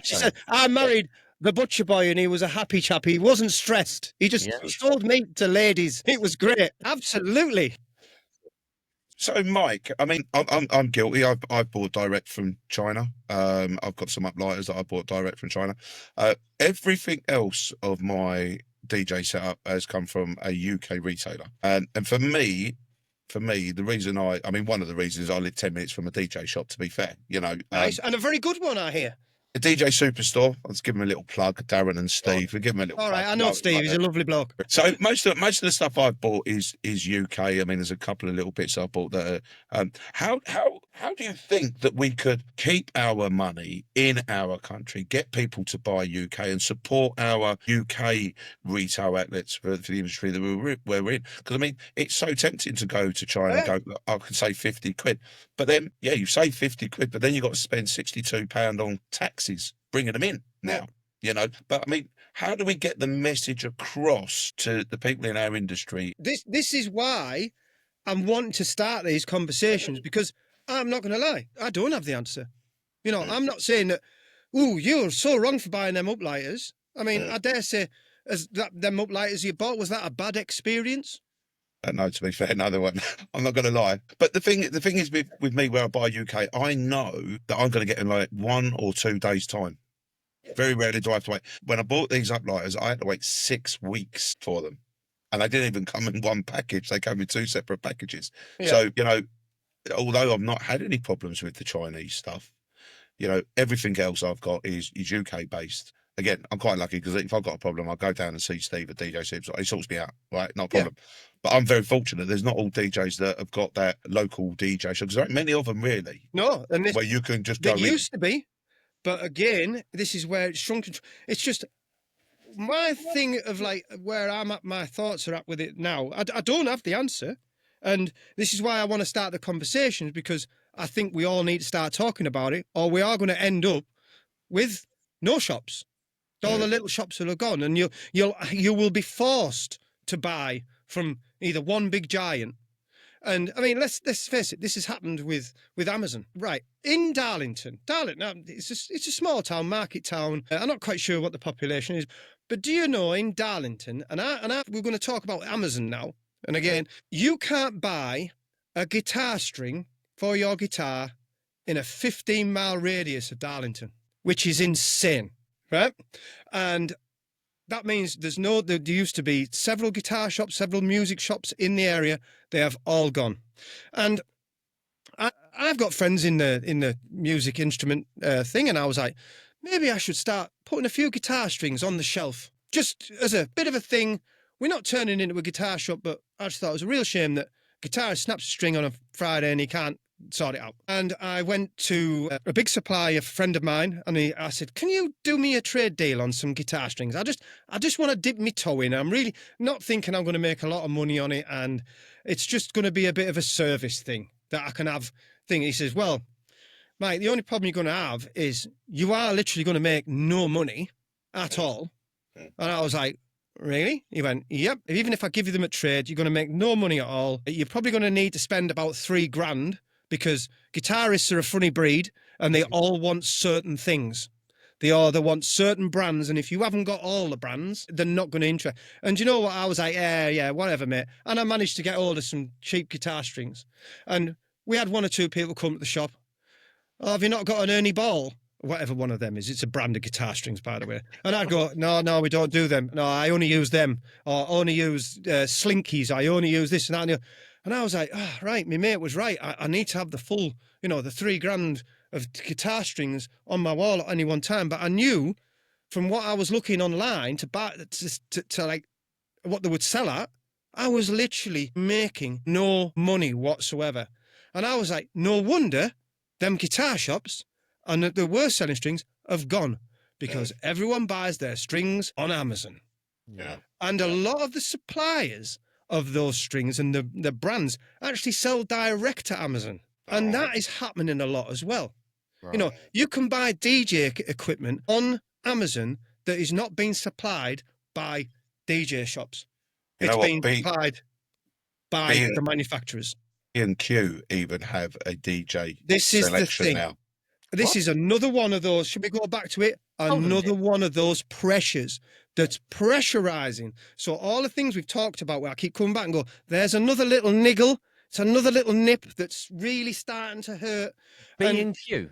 She said, I married the butcher boy and he was a happy chap. He wasn't stressed. He just sold meat to ladies. It was great. Absolutely. So, Mike, I mean, I'm guilty. I've bought direct from China. I've got some uplighters that I bought direct from China. Everything else of my DJ setup has come from a UK retailer. And for me, the reason one of the reasons I live 10 minutes from a DJ shop, to be fair, Nice. And a very good one, I hear. A DJ Superstore. Let's give him a little plug. Darren and Steve. We give him a little. All plug. right, I know Steve. He's a lovely bloke. So most of the stuff I've bought is UK. I mean, there's a couple of little bits I bought that. How do you think that we could keep our money in our country, get people to buy UK, and support our UK retail outlets for the industry that we're in? Because I mean, it's so tempting to go to China and go, I can save 50 quid, but then you save 50 quid, but then you got to spend £62 on taxes bringing them in now. But I mean, how do we get the message across to the people in our industry? This is why I'm wanting to start these conversations, because I'm not going to lie, I don't have the answer. I'm not saying that, you're so wrong for buying them uplighters. I mean, I dare say, them uplighters you bought, was that a bad experience? No, to be fair, no, they weren't. I'm not going to lie. But the thing is with me, where I buy UK, I know that I'm going to get in like 1 or 2 days' time. Very rarely do I have to wait. When I bought these uplighters, I had to wait 6 weeks for them. And they didn't even come in one package. They came in 2 separate packages. Yeah. So, although I've not had any problems with the Chinese stuff, everything else I've got is UK based. Again, I'm quite lucky because if I've got a problem, I'll go down and see Steve at DJ Sips. He sorts me out, right? No problem. Yeah. But I'm very fortunate. There's not all DJs that have got that local DJ show, because there aren't many of them really. No, and where you can just go. There used to be, but again, this is where it's shrunk. It's just my thing of like where I'm at. My thoughts are at with it now. I don't have the answer, and this is why I want to start the conversations, because I think we all need to start talking about it, or we are going to end up with no shops. All the little shops will have gone, and you will be forced to buy from either one big giant. And I mean, let's face it, this has happened with Amazon. Right. In Darlington, now it's a small town, market town. I'm not quite sure what the population is, but do you know in Darlington, we're going to talk about Amazon now. And again, you can't buy a guitar string for your guitar in a 15-mile radius of Darlington, which is insane, right? And that means there used to be several guitar shops, several music shops in the area. They have all gone. And I've got friends in the music instrument thing, and I was like, maybe I should start putting a few guitar strings on the shelf, just as a bit of a thing. We're not turning into a guitar shop, but I just thought it was a real shame that guitarist snaps a string on a Friday and he can't sort it out. And I went to a big supplier friend of mine, and I said, can you do me a trade deal on some guitar strings? I just want to dip my toe in. I'm really not thinking I'm going to make a lot of money on it, and it's just going to be a bit of a service thing that I can have thing. He says, well, mate, the only problem you're going to have is you are literally going to make no money at all. And I was like, really? He went, yep. Even if I give you them at trade, you're going to make no money at all. You're probably going to need to spend about $3,000, because guitarists are a funny breed and they all want certain things. They want certain brands, and if you haven't got all the brands, they're not going to interest. And you know what? I was like, yeah, whatever, mate. And I managed to get hold of some cheap guitar strings. And we had one or two people come to the shop. Oh, have you not got an Ernie Ball? Whatever one of them is. It's a brand of guitar strings, by the way. And I'd go, no, we don't do them. No, I only use them. Or only use Slinkies. I only use this and that. And I was like, right, my mate was right. I need to have the full, the $3,000 of guitar strings on my wall at any one time. But I knew from what I was looking online to buy, to like what they would sell at, I was literally making no money whatsoever. And I was like, no wonder them guitar shops and the worst selling strings have gone, because everyone buys their strings on Amazon. Yeah. And a lot of the suppliers of those strings and the brands actually sell direct to Amazon. And that is happening a lot as well. Right. You can buy DJ equipment on Amazon that is not being supplied by DJ shops. It's being supplied by the manufacturers. B&Q even have a DJ This is the thing. now. This is another one of those. Should we go back to it? Another one of those pressures that's pressurizing. So all the things we've talked about, where I keep coming back and go, there's another little niggle. It's another little nip that's really starting to hurt. B&Q.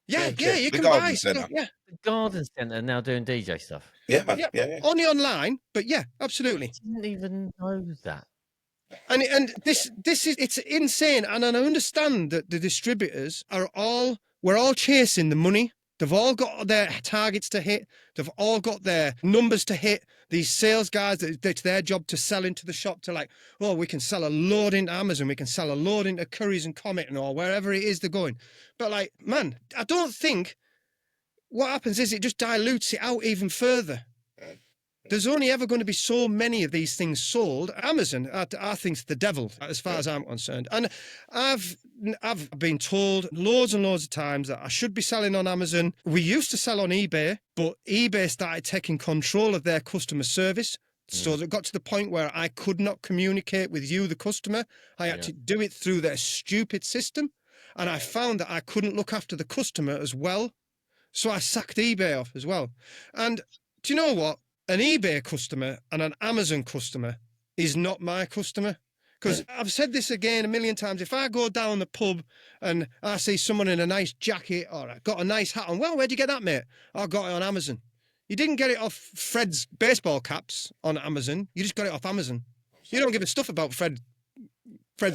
Yeah, you can buy stuff. Yeah, the garden centre now doing DJ stuff. Yeah. Only online, but yeah, absolutely. I didn't even know that. And this is, it's insane. And I understand that the distributors we're all chasing the money. They've all got their targets to hit. They've all got their numbers to hit. These sales guys, it's their job to sell into the shop, to like, oh, we can sell a load into Amazon. We can sell a load into Currys and Comet or wherever it is they're going. But like, man, I don't think what happens is it just dilutes it out even further. There's only ever going to be so many of these things sold. Amazon, I think, is the devil, as far as I'm concerned. And I've been told loads and loads of times that I should be selling on Amazon. We used to sell on eBay, but eBay started taking control of their customer service. So it got to the point where I could not communicate with you, the customer. I had to do it through their stupid system. And I found that I couldn't look after the customer as well. So I sacked eBay off as well. And do you know what? An eBay customer and an Amazon customer is not my customer. Because I've said this again a million times. If I go down the pub and I see someone in a nice jacket or I got a nice hat on, well, where'd you get that, mate? I got it on Amazon. You didn't get it off Fred's baseball caps on Amazon. You just got it off Amazon. You don't give a stuff about Fred's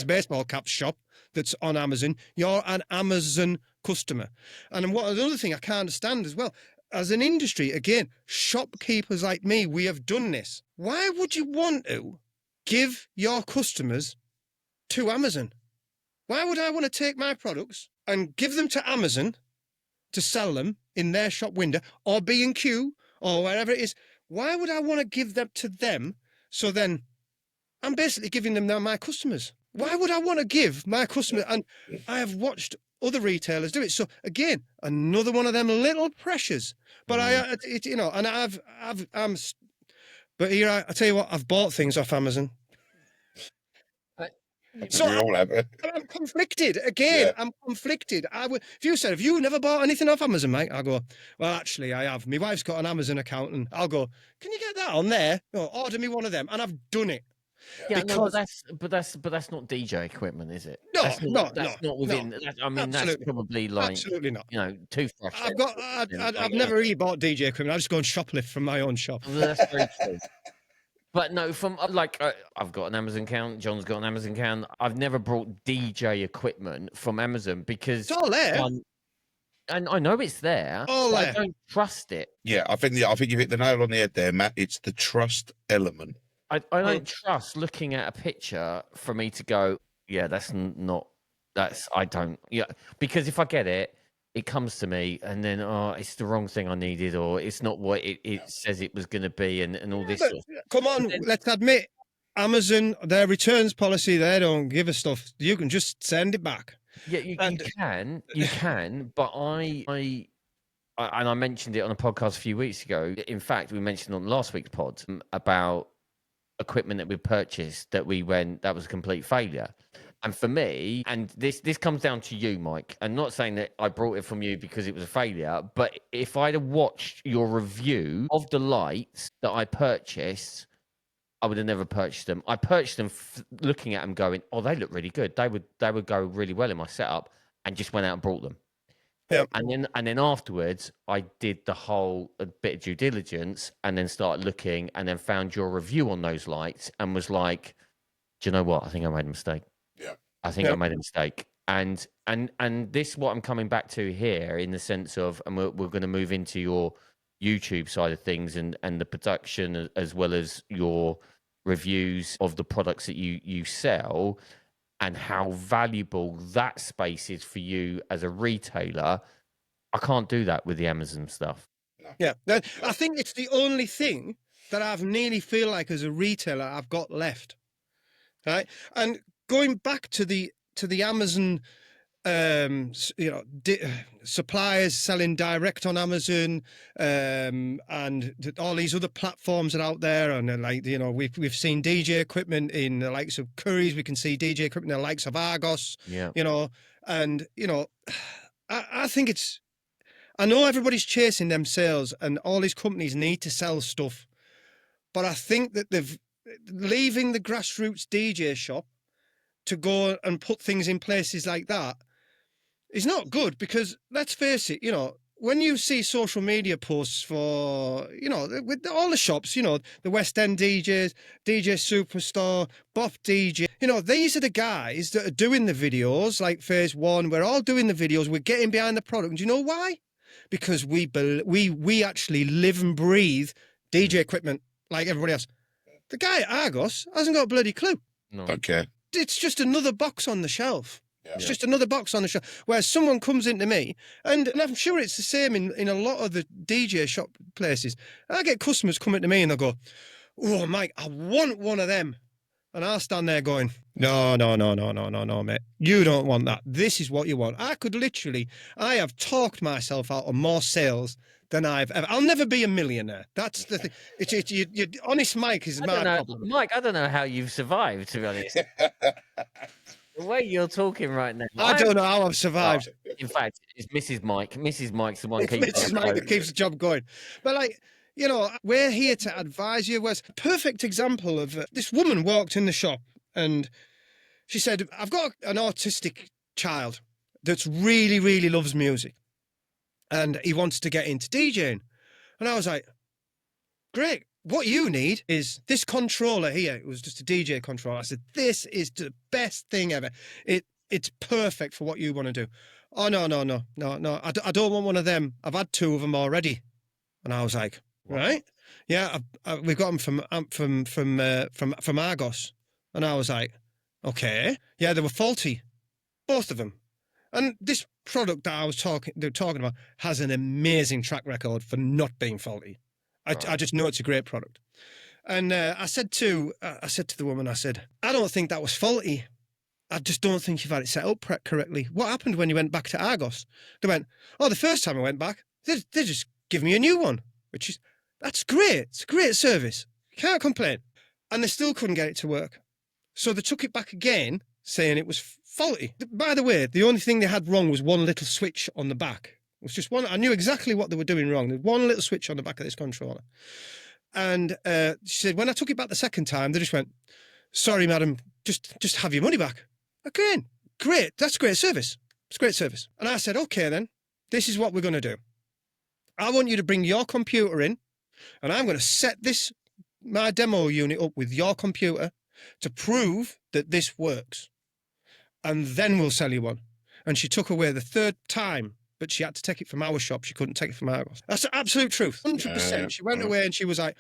baseball caps shop that's on Amazon. You're an Amazon customer. And another thing I can't understand as well, as an industry, again, shopkeepers like me, we have done this. Why would you want to give your customers to Amazon? Why would I want to take my products and give them to Amazon to sell them in their shop window or B&Q or wherever it is? Why would I want to give them to them? So then I'm basically giving them now my customers. Why would I want to give my customers? And I have watched other retailers do it. So again, another one of them little pressures. But but here I tell you what, I've bought things off Amazon. So We all have it. I'm conflicted again. Yeah. I'm conflicted. If you said, have you never bought anything off Amazon, mate? I go, well, actually, I have. My wife's got an Amazon account, and I'll go, can you get that on there? No, order me one of them, and I've done it. Yeah, no, Because but that's not DJ equipment, is it? no, That's no, not within. no, I mean, that's absolutely, probably like absolutely not. toothbrush. I've never really bought DJ equipment. I just go and shoplift from my own shop. Well, that's very true. But no, from I've got an Amazon account. John's got an Amazon account. I've never brought DJ equipment from Amazon because It's all there. and I know it's there. All but there. I don't trust it. Yeah, I think you hit the nail on the head there, Matt. It's the trust element. I don't trust looking at a picture for me to go, yeah, I don't. Yeah, because if I get it, it comes to me and then, it's the wrong thing I needed, or it's not what it says it was going to be, and all this But, sort of. come on, let's admit, Amazon, their returns policy, they don't give us stuff. You can just send it back. Yeah, you can, but I mentioned it on a podcast a few weeks ago. In fact, we mentioned on last week's pod about equipment that we purchased that was a complete failure. And for me, and this comes down to you, Mike, and not saying that I brought it from you because it was a failure, but if I'd have watched your review of the lights that I purchased, I would have never purchased them. I purchased them looking at them going, oh, they look really good. They would go really well in my setup, and just went out and brought them. Yeah. And then afterwards, I did the whole bit of due diligence, and then started looking, and then found your review on those lights, and was like, do you know what? I think I made a mistake. Yeah. I think I made a mistake. And this is what I'm coming back to here, in the sense of, and we're going to move into your YouTube side of things, and the production, as well as your reviews of the products that you sell, and how valuable that space is for you as a retailer. I can't do that with the Amazon stuff. Yeah, I think it's the only thing that I've nearly feel like as a retailer I've got left, right? And going back to the Amazon, suppliers selling direct on Amazon, and all these other platforms that are out there, and we've seen DJ equipment in the likes of Curry's, we can see DJ equipment in the likes of Argos, and I think I know everybody's chasing them sales, and all these companies need to sell stuff, but I think that they've leaving the grassroots DJ shop to go and put things in places like that is not good, because let's face it, when you see social media posts for, with all the shops, the West End DJs, DJ Superstar, Bop DJ, these are the guys that are doing the videos, like Phase One. We're all doing the videos. We're getting behind the product. And do you know why? Because we actually live and breathe DJ equipment like everybody else. The guy at Argos hasn't got a bloody clue. No. Okay. It's just another box on the shelf. Yeah. It's just another box on the shelf. Where someone comes into me, and I'm sure it's the same in a lot of the DJ shop places. I get customers coming to me and they'll go, oh, Mike, I want one of them. And I'll stand there going, no, mate. You don't want that. This is what you want. I have talked myself out of more sales than I've ever. I'll never be a millionaire. That's the thing. Honest Mike is my problem. Mike, I don't know how you've survived, to be honest. The way you're talking right now. I don't know how I've survived. In fact, it's Mrs. Mike. Mrs. Mike's the one keeping Mrs. Mike that keeps the job going. But we're here to advise you. Was a perfect example of this woman walked in the shop and she said, I've got an autistic child that's really, really loves music and he wants to get into DJing. And I was like, great. What you need is this controller here. It was just a DJ controller. I said, this is the best thing ever. It's perfect for what you want to do. Oh, no. I don't want one of them. I've had 2 of them already. And I was like, right? Yeah, we've got them from Argos. And I was like, okay. Yeah, they were faulty. Both of them. And this product that they're talking about has an amazing track record for not being faulty. I just know it's a great product. And I said to the woman, I said, I don't think that was faulty. I just don't think you've had it set up correctly. What happened when you went back to Argos? They went, oh, the first time I went back, they just give me a new one, that's great. It's a great service. You can't complain. And they still couldn't get it to work. So they took it back again saying it was faulty. By the way, the only thing they had wrong was one little switch on the back. It was just one. I knew exactly what they were doing wrong. There's one little switch on the back of this controller. And she said, when I took it back the second time, they just went, sorry, madam, just have your money back. Again, great. That's great service. It's great service. And I said, okay, then, this is what we're going to do. I want you to bring your computer in, and I'm going to set my demo unit up with your computer to prove that this works. And then we'll sell you one. And she took away the third time, but she had to take it from our shop. She couldn't take it from Argos. That's the absolute truth. 100%. She went away and she was like,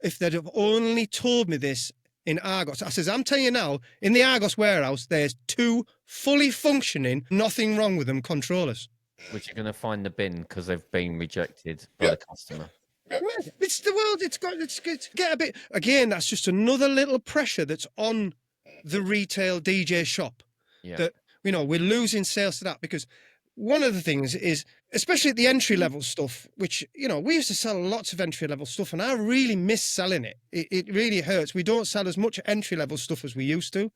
if they'd have only told me this in Argos. I says, I'm telling you now, in the Argos warehouse, there's 2 fully functioning, nothing wrong with them controllers. Which you're going to find the bin because they've been rejected by the customer. It's the world. It's get a bit. Again, that's just another little pressure that's on the retail DJ shop. Yeah. That, we're losing sales to that, because one of the things is, especially at the entry level stuff, which, we used to sell lots of entry level stuff, and I really miss selling it. It really hurts. We don't sell as much entry level stuff as we used to.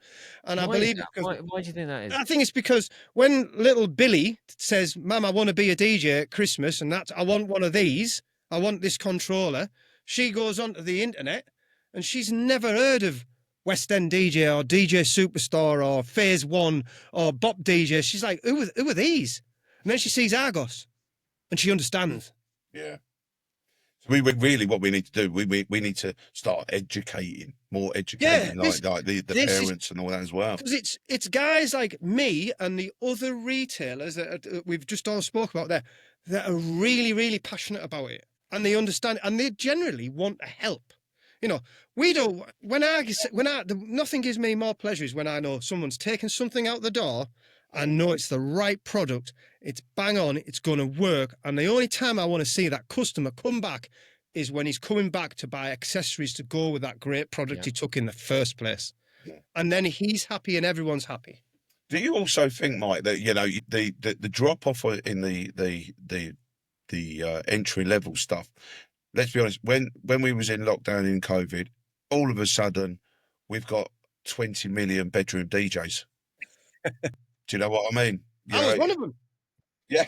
And Why I believe, why do you think that is? I think it's because when little Billy says, Mum, I want to be a DJ at Christmas, and I want one of these, I want this controller, she goes onto the internet and she's never heard of West End DJ or DJ Superstar or Phase One or Bop DJ. She's like, who are these? And then she sees Argos and she understands. Yeah. So we really, what we need to do, we need to start educating, more educating, like the parents and all that as well. Because it's guys like me and the other retailers that we've just all spoke about there that are really, really passionate about it, and they understand, and they generally want to help. We don't. Nothing gives me more pleasure is when I know someone's taken something out the door. I know it's the right product. It's bang on. It's going to work. And the only time I want to see that customer come back is when he's coming back to buy accessories to go with that great product he took in the first place. Yeah. And then he's happy and everyone's happy. Do you also think, Mike, that the drop off in the entry level stuff? Let's be honest. When we was in lockdown in COVID, all of a sudden we've got 20 million bedroom DJs. Do you know what I mean? I was one of them. Yeah,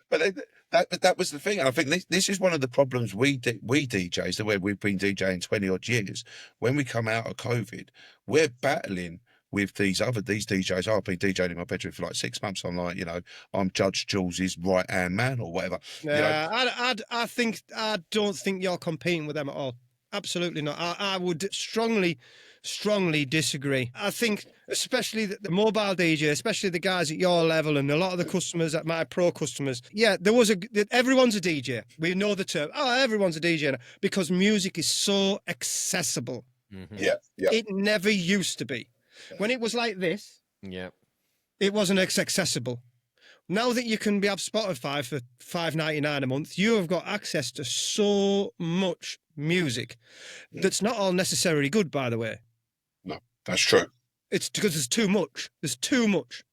but that was the thing. And I think this is one of the problems we DJs, the way we've been DJing 20 odd years. When we come out of COVID, we're battling with these DJs. I've been DJing in my bedroom for like 6 months. I'm like, I'm Judge Jules's right hand man or whatever. I don't think you're competing with them at all. Absolutely not. I would strongly disagree. I think, especially the mobile DJ, especially the guys at your level and a lot of the customers, at my pro customers, everyone's a DJ. We know the term. Oh, everyone's a DJ now, because music is so accessible. Mm-hmm. Yeah. It never used to be. When it was like this, it wasn't as accessible. Now that you can have Spotify for $5.99 a month, you have got access to so much music that's not all necessarily good, by the way. No, that's true. It's because there's too much. There's too much.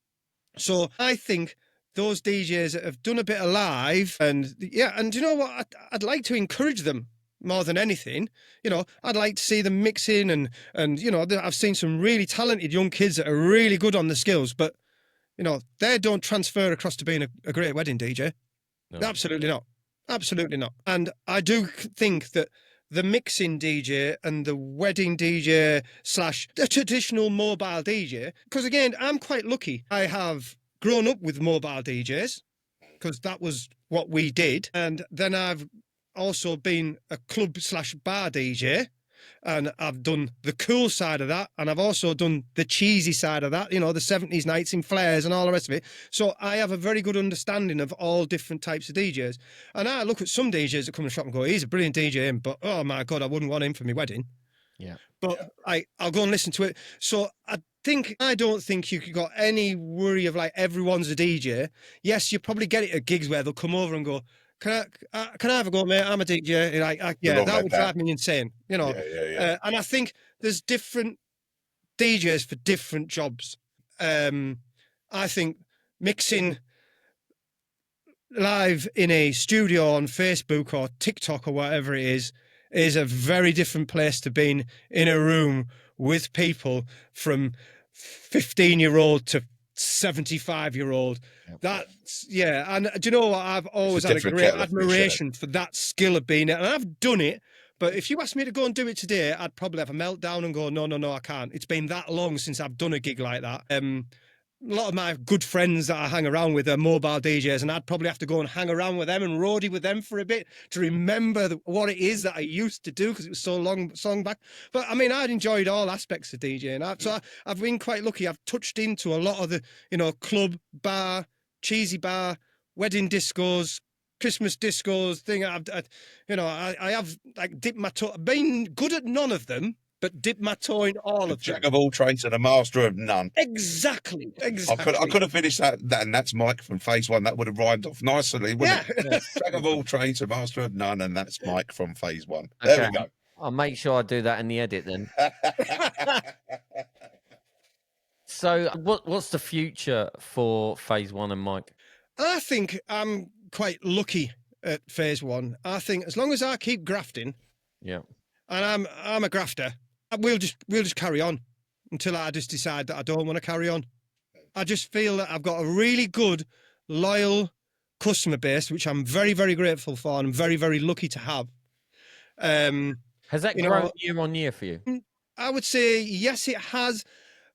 So I think those DJs that have done a bit of live, and you know what? I'd like to encourage them more than anything. I'd like to see them mixing and I've seen some really talented young kids that are really good on the skills, but they don't transfer across to being a great wedding DJ. No. Absolutely not. Absolutely not. And I do think that the mixing DJ and the wedding DJ / the traditional mobile DJ, because again, I'm quite lucky. I have grown up with mobile DJs because that was what we did. And then I've also been a club / bar DJ. And I've done the cool side of that. And I've also done the cheesy side of that, the 70s nights in flares and all the rest of it. So I have a very good understanding of all different types of DJs. And I look at some DJs that come to the shop and go, he's a brilliant DJ, but oh my God, I wouldn't want him for my wedding. Yeah. But I'll go and listen to it. So I don't think you got any worry of like everyone's a DJ. Yes, you probably get it at gigs where they'll come over and go, Can I have a go, mate? I'm a DJ. That would drive me insane, Yeah. And I think there's different DJs for different jobs. I think mixing live in a studio on Facebook or TikTok or whatever it is a very different place to being in a room with people from 15-year-old to 75-year-old. That's and do you know what? I've always had a different great kettle of fish, isn't it? admiration for that skill of being it, and I've done it. But if you asked me to go and do it today, I'd probably have a meltdown and go, no, I can't. It's been that long since I've done a gig like that. A lot of my good friends that I hang around with are mobile DJs, and I'd probably have to go and hang around with them and roadie with them for a bit to remember what it is that I used to do because it was so long back. But I mean, I'd enjoyed all aspects of DJing. So I've been quite lucky. I've touched into a lot of the, club, bar, cheesy bar, wedding discos, Christmas discos thing. I have like dipped my toe. I've been good at none of them, but dip my toe in all of them. Jack of all trades and a master of none. Exactly. I could have finished that, and that's Mike from Phase One. That would have rhymed off nicely, wouldn't it? Jack of all trades, a master of none, and that's Mike from Phase One. There we go. I'll make sure I do that in the edit then. So, what's the future for Phase One and Mike? I think I'm quite lucky at Phase One. I think as long as I keep grafting, and I'm a grafter, we'll just carry on until I just decide that I don't want to carry on. I just feel that I've got a really good, loyal customer base, which I'm very, very grateful for and very, very lucky to have. Has that grown year on year for you? I would say yes, it has.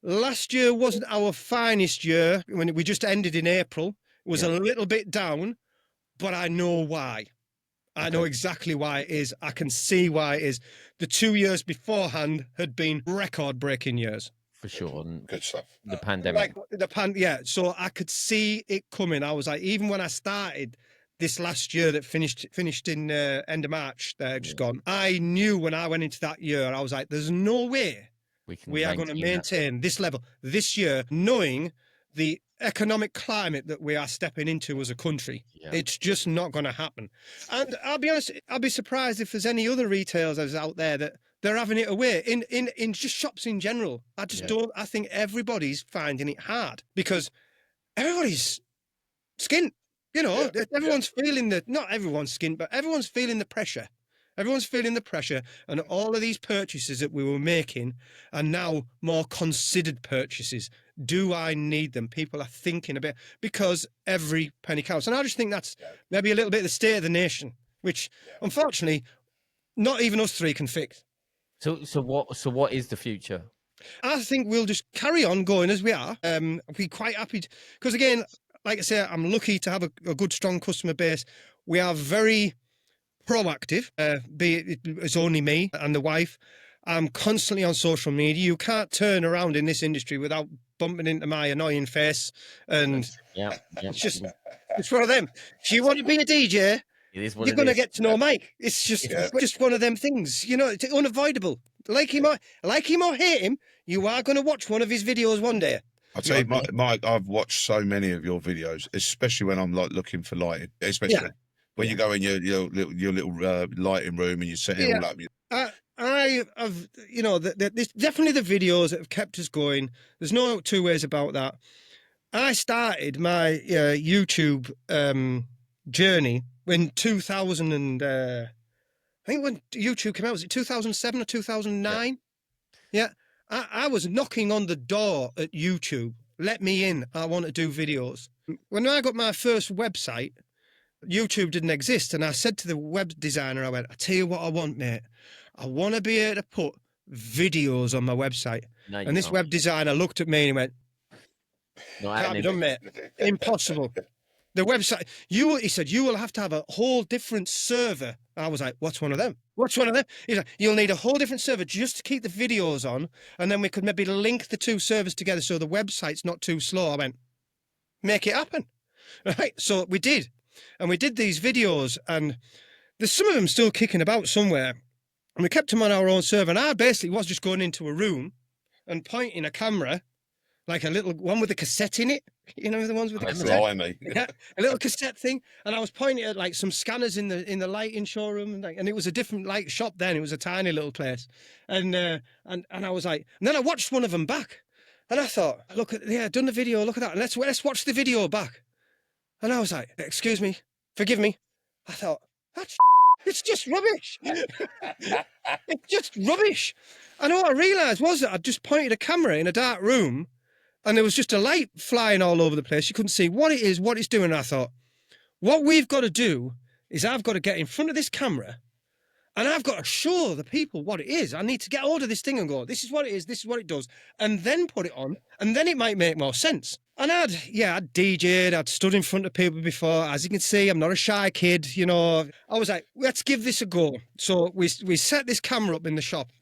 Last year wasn't our finest year. When we just ended in April, it was a little bit down, but I know why. I know exactly why it is. I can see why it is. The 2 years beforehand had been record-breaking years. For sure. And good stuff. The pandemic. So I could see it coming. I was like, even when I started this last year that finished in end of March, just gone, I knew when I went into that year, I was like, there's no way we are going to maintain this level this year, knowing the economic climate that we are stepping into as a country. It's just not going to happen. And I'll be honest, I'll be surprised if there's any other retailers out there that they're having it away in just shops in general. I just don't. I think everybody's finding it hard because everybody's skint. Everyone's feeling not everyone's skint, but everyone's feeling the pressure. Everyone's feeling the pressure, and all of these purchases that we were making are now more considered purchases. Do I need them? People are thinking a bit because every penny counts. And I just think that's maybe a little bit of the state of the nation, which unfortunately not even us three can fix. So what is the future? I think we'll just carry on going as we are. I'll be quite happy because again, like I say, I'm lucky to have a good, strong customer base. We are very proactive, be it's only me and the wife. I'm constantly on social media. You can't turn around in this industry without bumping into my annoying face. And it's one of them. If you want to be a DJ, you're going to get to know Mike. It's just one of them things. It's unavoidable. Like him or hate him, you are going to watch one of his videos one day. I'll tell you, Mike, I've watched so many of your videos, especially when I'm like looking for lighting, especially when you go in your little lighting room and you set it all up. I have, there's definitely the videos that have kept us going. There's no two ways about that. I started my YouTube journey in 2000 and I think when YouTube came out, was it 2007 or 2009? Yeah. I was knocking on the door at YouTube. Let me in. I want to do videos. When I got my first website, YouTube didn't exist. And I said to the web designer, I tell you what I want, mate. I want to be able to put videos on my website. No, and this web designer looked at me and he went, can't be done, mate. Impossible. The website, he said, you will have to have a whole different server. I was like, what's one of them? What's one of them? He's like, you'll need a whole different server just to keep the videos on. And then we could maybe link the two servers together so the website's not too slow. I went, make it happen. Right. So we did. And we did these videos and there's some of them still kicking about somewhere. And we kept them on our own server. And I basically was just going into a room and pointing a camera, like a little one with a cassette in it. You know, the ones with the cassette. Yeah, a little cassette thing. And I was pointing at like some scanners in the lighting showroom. And it was a different light shop then. It was a tiny little place. And I was like, and then I watched one of them back. And I thought, look at, done the video, look at that. And let's watch the video back. And I was like, excuse me, forgive me. I thought, that's It's just rubbish. It's just rubbish. And what I realised was that I'd just pointed a camera in a dark room and there was just a light flying all over the place. You couldn't see what it is, what it's doing. And I thought, what we've got to do is I've got to get in front of this camera and I've got to show the people what it is. I need to get hold of this thing and go, this is what it is, this is what it does, and then put it on, and then it might make more sense. And I'd DJed, I'd stood in front of people before. As you can see, I'm not a shy kid, you know. I was like, let's give this a go. So we set this camera up in the shop.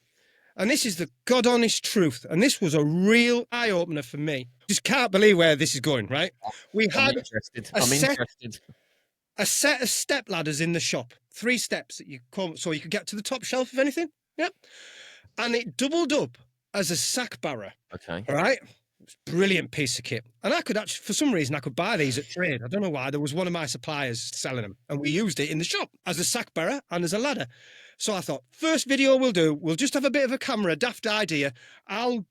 And this is the God honest truth. And this was a real eye opener for me. Just can't believe where this is going, right? We had a set of step ladders in the shop, 3 steps that you come so you could get to the top shelf of anything. Yep. And it doubled up as a sack barra. Okay. All right. Brilliant piece of kit. And I could actually, for some reason, I could buy these at trade. I don't know why. There was one of my suppliers selling them and we used it in the shop as a sack barra and as a ladder. So I thought, first video we'll do, we'll just have a bit of a camera, daft idea. I'll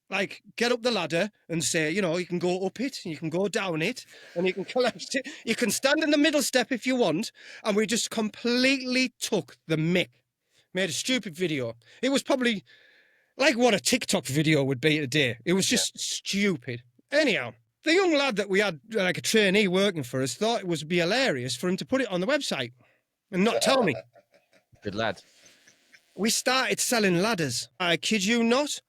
like get up the ladder and say, you know, you can go up it, and you can go down it, and you can collect it. You can stand in the middle step if you want. And we just completely took the mick. Made a stupid video. It was probably like what a TikTok video would be today. It was just stupid. Anyhow, the young lad that we had, like a trainee working for us, thought it would be hilarious for him to put it on the website and not tell me. Good lad. We started selling ladders. I kid you not.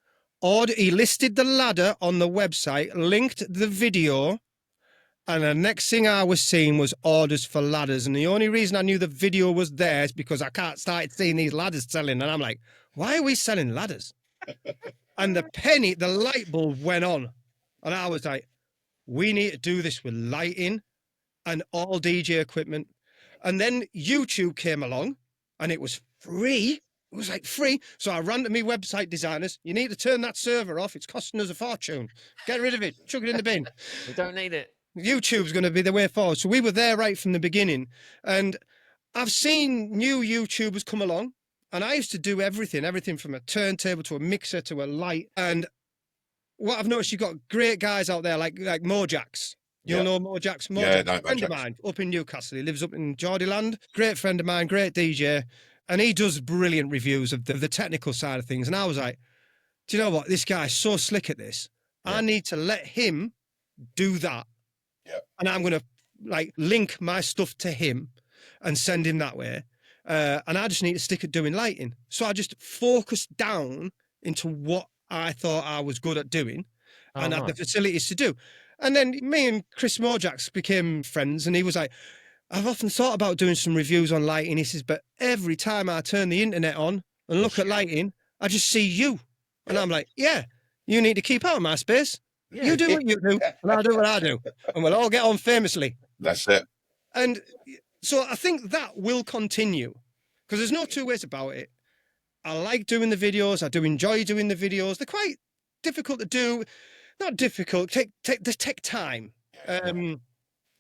He listed the ladder on the website, linked the video, and the next thing I was seeing was orders for ladders. And the only reason I knew the video was there is because I started seeing these ladders selling. And I'm like, why are we selling ladders? And the light bulb went on. And I was like, we need to do this with lighting and all DJ equipment. And then YouTube came along and it was free. It was like free. So I ran to me website designers. You need to turn that server off. It's costing us a fortune. Get rid of it. Chuck it in the bin. We don't need it. YouTube's going to be the way forward. So we were there right from the beginning. And I've seen new YouTubers come along. And I used to do everything from a turntable to a mixer to a light. And what I've noticed, you've got great guys out there like Mojax. You'll know Mojax. Yeah, no, friend of mine up in Newcastle. He lives up in Geordieland. Great friend of mine, great DJ. And he does brilliant reviews of the technical side of things. And I was like, do you know what? This guy's so slick at this. Yeah. I need to let him do that. Yeah. And I'm going to like link my stuff to him and send him that way. And I just need to stick at doing lighting. So I just focused down into what I thought I was good at doing and had the facilities to do. And then me and Chris Mojax became friends. And he was like, I've often thought about doing some reviews on lighting. He says, but every time I turn the internet on and look at lighting, I just see you. And I'm like, yeah, you need to keep out of my space. Yeah. You do what you do, and I'll do what I do. And we'll all get on famously. That's it. And so I think that will continue because there's no two ways about it. I like doing the videos. I do enjoy doing the videos. They're quite difficult to do. Not difficult. They take time.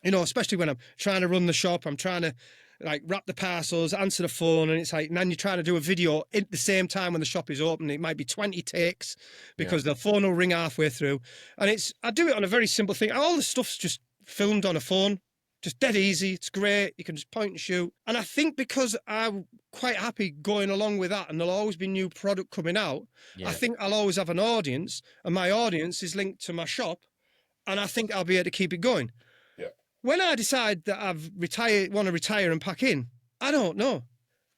You know, especially when I'm trying to run the shop, I'm trying to like wrap the parcels, answer the phone, and it's like, and then you're trying to do a video at the same time when the shop is open. It might be 20 takes because the phone will ring halfway through. And I do it on a very simple thing. All the stuff's just filmed on a phone, just dead easy. It's great. You can just point and shoot. And I think because I'm quite happy going along with that and there'll always be new product coming out, I think I'll always have an audience and my audience is linked to my shop and I think I'll be able to keep it going. When I decide that want to retire and pack in, I don't know.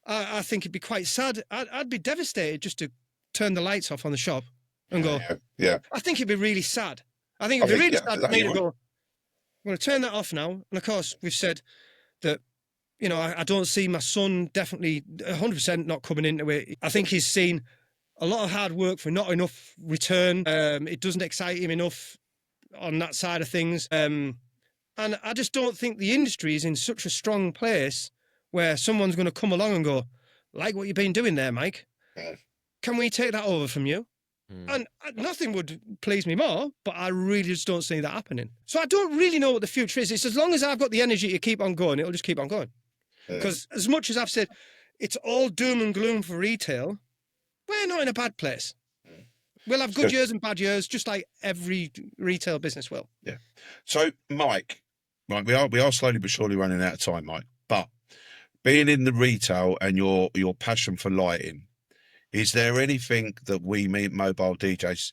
I think it'd be quite sad. I'd be devastated just to turn the lights off on the shop and go. Yeah. I think it'd be really sad. I think it'd be really sad for me to go, I'm going to turn that off now. And of course, we've said that, you know, I don't see my son definitely 100% not coming into it. I think he's seen a lot of hard work for not enough return. It doesn't excite him enough on that side of things. And I just don't think the industry is in such a strong place where someone's going to come along and go, like what you've been doing there, Mike. Can we take that over from you? And nothing would please me more, but I really just don't see that happening. So I don't really know what the future is. It's as long as I've got the energy to keep on going, it'll just keep on going. Because as much as I've said, it's all doom and gloom for retail, we're not in a bad place. We'll have good years and bad years, just like every retail business will. Yeah. So, Mike, right, we are slowly but surely running out of time, Mike. But being in the retail and your passion for lighting, is there anything that we mobile DJs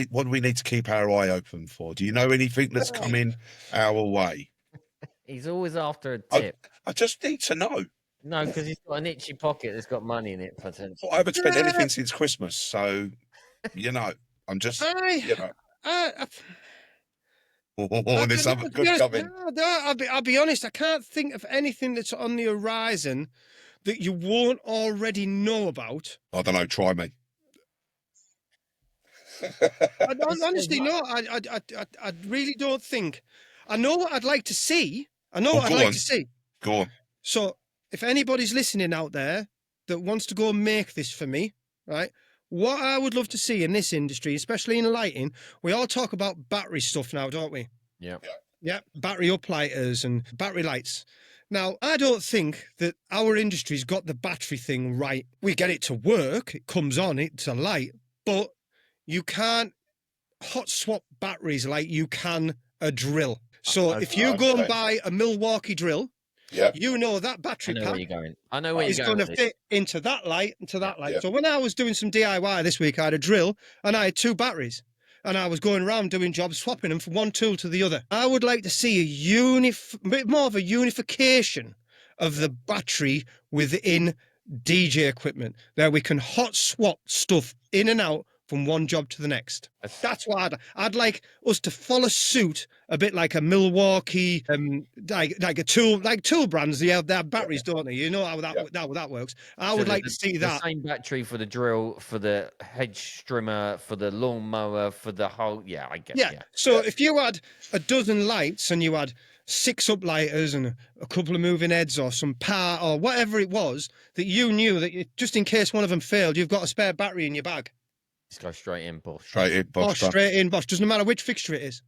what do we need to keep our eye open for? Do you know anything that's coming our way? He's always after a I, tip. I just need to know. No, because he's got an itchy pocket that's got money in it potentially. Well, I haven't spent anything since Christmas, so I'm just there's something good coming. I'll be honest. I can't think of anything that's on the horizon that you won't already know about. I don't know. Try me. Honestly, no. I really don't think. I know what I'd like to see. Go on. So, if anybody's listening out there that wants to go make this for me, right? What I would love to see in this industry, especially in lighting, we all talk about battery stuff now, don't we? Yeah. Yeah, battery uplighters and battery lights. Now, I don't think that our industry's got the battery thing right. We get it to work, it comes on, it's a light, but you can't hot swap batteries like you can a drill. So if you go and buy a Milwaukee drill, you know that battery pack is going to fit into that light and to that light. So when I was doing some DIY this week, I had a drill and I had 2 batteries. And I was going around doing jobs, swapping them from one tool to the other. I would like to see a bit more of a unification of the battery within DJ equipment. That we can hot swap stuff in and out from one job to the next. That's what I'd like us to follow suit a bit like a Milwaukee, like tool brands. They have their batteries, don't they? You know how that works. I would like to see that. The same battery for the drill, for the hedge trimmer, for the lawnmower, for the whole. Yeah, I get. Yeah. So if you had a dozen lights and you had 6 uplighters and a couple of moving heads or some power or whatever it was that you knew that just in case one of them failed, you've got a spare battery in your bag. Just go straight in, Bosch. Straight in, Bosch. Doesn't matter which fixture it is.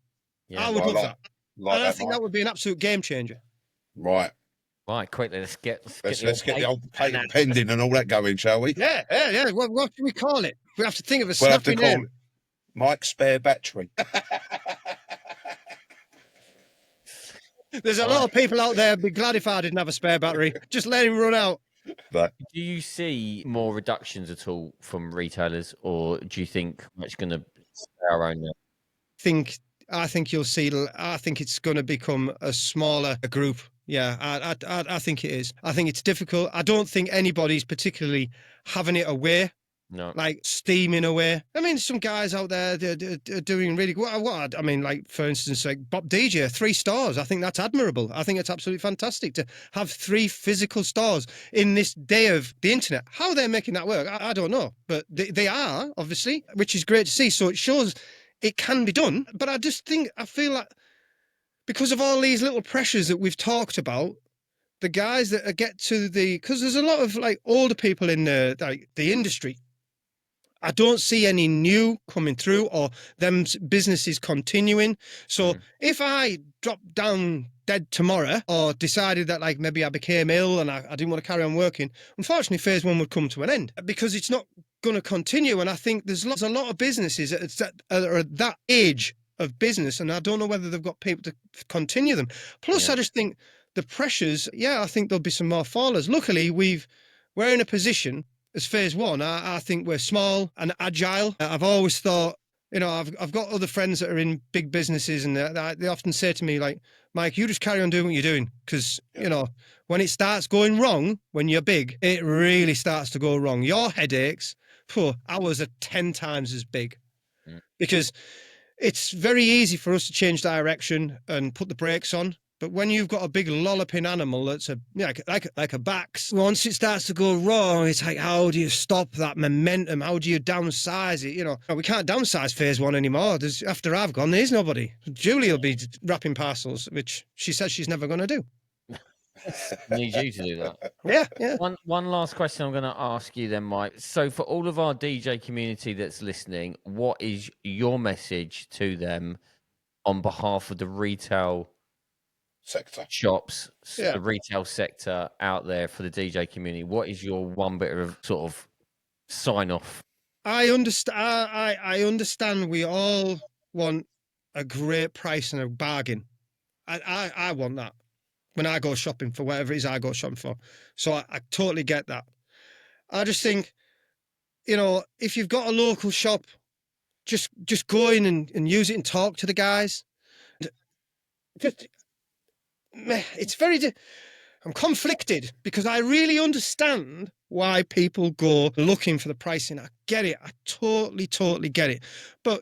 Yeah, I would love that. And I think that would be an absolute game changer. Right, quickly, let's get the old patent pending and all that going, shall we? Yeah. What do we call it? We have to think of a snappy name. Mike's spare battery. There's a lot of people out there who'd be glad if I didn't have a spare battery. Just let him run out. Do you see more reductions at all from retailers, or do you think it's going to stay our own now? I think you'll see. I think it's going to become a smaller group. Yeah, I think it is. I think it's difficult. I don't think anybody's particularly having it away. No, like steaming away. I mean, some guys out there they're doing really good. I mean, like for instance, like Bob DJ, 3 stores. I think that's admirable. I think it's absolutely fantastic to have 3 physical stores in this day of the internet. How they're making that work, I don't know, but they are obviously, which is great to see. So it shows it can be done. But I feel like because of all these little pressures that we've talked about, the guys that get to because there's a lot of like older people in the industry. I don't see any new coming through or them businesses continuing. So if I dropped down dead tomorrow or decided that like maybe I became ill and I didn't want to carry on working, unfortunately phase 1 would come to an end because it's not going to continue. And I think there's a lot of businesses that are at that age of business and I don't know whether they've got people to continue them. Plus, I just think the pressures, I think there'll be some more fallers. Luckily, we're in a position as phase 1, I think we're small and agile. I've always thought, I've got other friends that are in big businesses and they often say to me, like, Mike, you just carry on doing what you're doing because, when it starts going wrong, when you're big, it really starts to go wrong. Your headaches, ours are 10 times as big because it's very easy for us to change direction and put the brakes on. But when you've got a big lolloping animal that's like a Bax, once it starts to go wrong, it's like, how do you stop that momentum? How do you downsize it? We can't downsize phase 1 anymore. After I've gone, there's nobody. Julie will be wrapping parcels, which she says she's never going to do. Need you to do that. Yeah. One last question I'm going to ask you then, Mike. So for all of our DJ community that's listening, what is your message to them on behalf of the retail sector shops, the retail sector out there for the DJ community? What is your one bit of sort of sign off? I understand. I understand. We all want a great price and a bargain. I want that. when I go shopping for whatever it is I go shopping for. So I totally get that. I just think, you know, if you've got a local shop, just go in and use it and talk to the guys. Just, it's I'm conflicted because I really understand why people go looking for the pricing. I get it. I totally get it. But,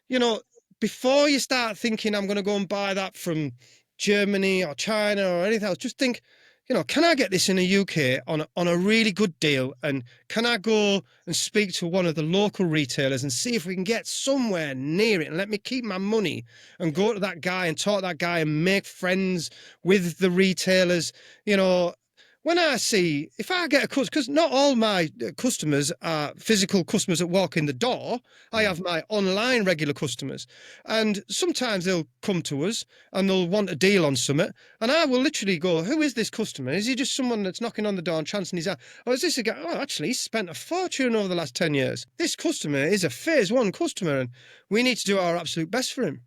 you know, before you start thinking I'm going to go and buy that from Germany or China or anything else, just think, you know, can I get this in the UK on a really good deal? And can I go and speak to one of the local retailers and see if we can get somewhere near it and let me keep my money and go to that guy and talk to that guy and make friends with the retailers? You know, when I see, if I get a customer, because not all my customers are physical customers that walk in the door. I have my online regular customers. And sometimes they'll come to us and they'll want a deal on something. And I will literally go, who is this customer? Is he just someone that's knocking on the door and chancing his eye? Or is this a guy? Oh, actually, he's spent a fortune over the last 10 years. This customer is a phase one customer and we need to do our absolute best for him.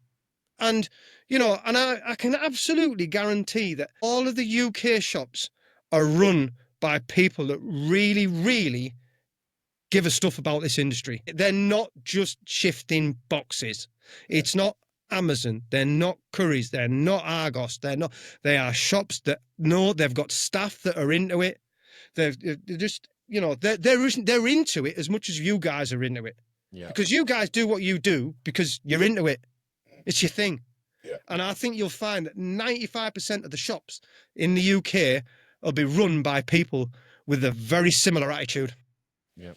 And, you know, and I can absolutely guarantee that all of the UK shops are run by people that really give a stuff about this industry. They're not just shifting boxes. It's not Amazon. They're not Currys. They're not Argos. They are shops that know they've got staff that are into it. They're just, you know, they're into it as much as you guys are into it. Yeah. Because you guys do what you do because you're into it. It's your thing. Yeah. And I think you'll find that 95% of the shops in the UK will be run by people with a very similar attitude. Yeah.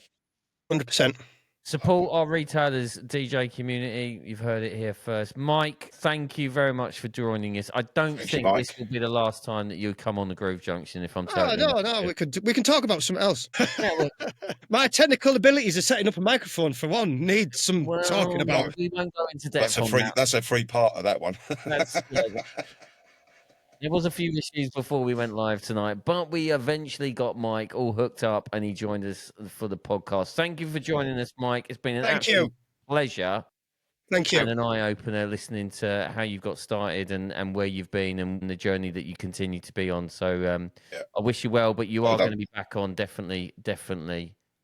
100%. Support our retailers, DJ community. You've heard it here first. Mike, thank you very much for joining us. I don't Thank you, think Mike. this will be the last time that you come on the Groove Junction, if I'm Oh, totally no, honest. we can talk about something else. Yeah, well, My technical abilities of setting up a microphone, for one, need some talking about. we won't go into depth That's a on free. that. That's a free part of that one. There was a few issues before we went live tonight, but we eventually got Mike all hooked up and he joined us for the podcast. Thank you for joining us, Mike. It's been an absolute pleasure. Thank you. And an eye-opener listening to how you got started and where you've been and the journey that you continue to be on. So I wish you well, but you are going to be back on definitely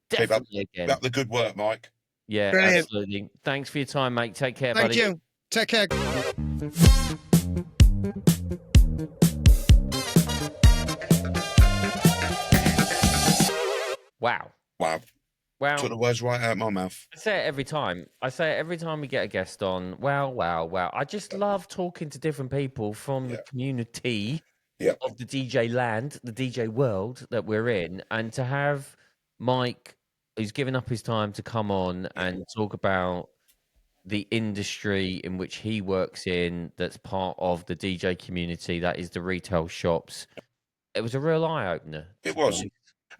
Keep up again. the good work, Mike. Yeah, Brilliant. absolutely. Thanks for your time, mate. Take care, Thank buddy. you. Take care. Wow. Wow. Took the words right out of my mouth. I say it every time. We get a guest on. Wow. I just love talking to different people from the community of the DJ land, the DJ world that we're in. And to have Mike, who's given up his time to come on and talk about the industry in which he works in, that's part of the DJ community, that is the retail shops. It was a real eye-opener. It was.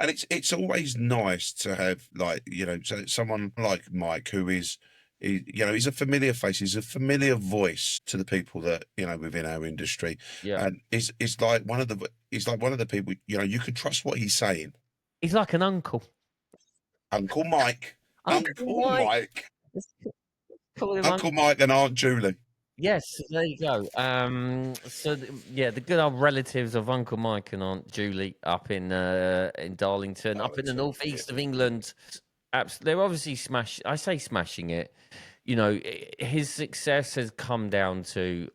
And it's always nice to have, like, you know, someone like Mike who is, you know, he's a familiar face, he's a familiar voice to the people that, you know, within our industry. Yeah. And he's like one of the people, you know, you can trust what he's saying. He's like an uncle. Uncle Mike. Uncle Mike. Uncle Mike and Aunt Julie. Yes, there you go. The good old relatives of Uncle Mike and Aunt Julie up in Darlington, up in the northeast of England. They're obviously smashing it. You know, his success has come down to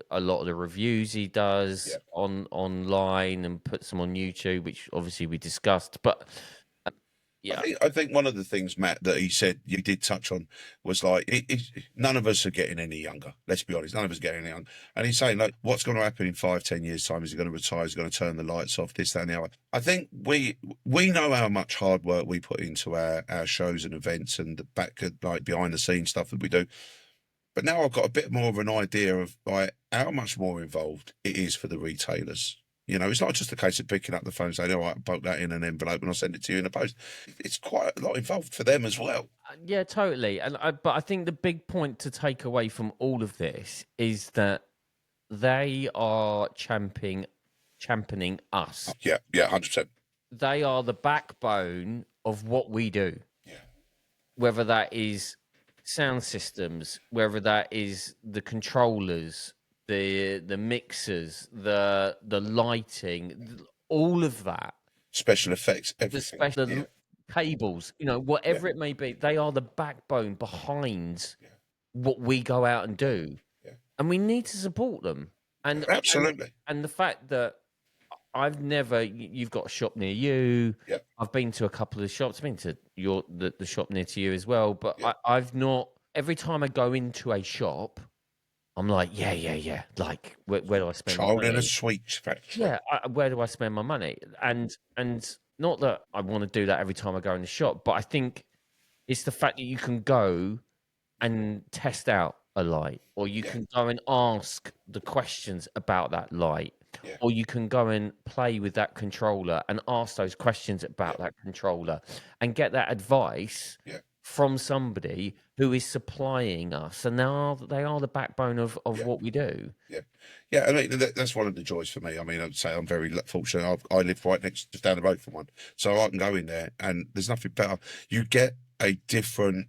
a lot of the reviews he does online and puts them on YouTube, which obviously we discussed. But I think one of the things, Matt, that he said you did touch on was like, none of us are getting any younger. Let's be honest, none of us are getting any younger. And he's saying, like, what's going to happen in 5-10 years' time? Is he going to retire? Is he going to turn the lights off? This, that, and the other. I think we know how much hard work we put into our shows and events and the back, like, behind the scenes stuff that we do. But now I've got a bit more of an idea of, like, how much more involved it is for the retailers. You know, it's not just a case of picking up the phone and saying, all right, I'll poke that in an envelope and I'll send it to you in a post. It's quite a lot involved for them as well. Yeah, totally. But I think the big point to take away from all of this is that they are championing us. Yeah, 100%. They are the backbone of what we do. Yeah. Whether that is sound systems, whether that is the controllers, the mixers, the lighting, all of that, Special effects, the everything. special Yeah. cables, whatever it may be, they are the backbone behind what we go out and do, and we need to support them. And Absolutely. and the fact that you've got a shop near you. Yeah. I've been to a couple of shops. I've been to the shop near to you as well. But Yeah. I've not. Every time I go into a shop, I'm like, yeah. Like, where do I spend my Child in a money? sweet factory. Yeah, where do I spend my money? And not that I want to do that every time I go in the shop, but I think it's the fact that you can go and test out a light, or you can go and ask the questions about that light, or you can go and play with that controller and ask those questions about that controller and get that advice from somebody who is supplying us, and they are the backbone of what we do. Yeah, I mean that's one of the joys for me. I mean, I'd say I'm very fortunate. I live right just down the road from one, so I can go in there, and there's nothing better. You get a different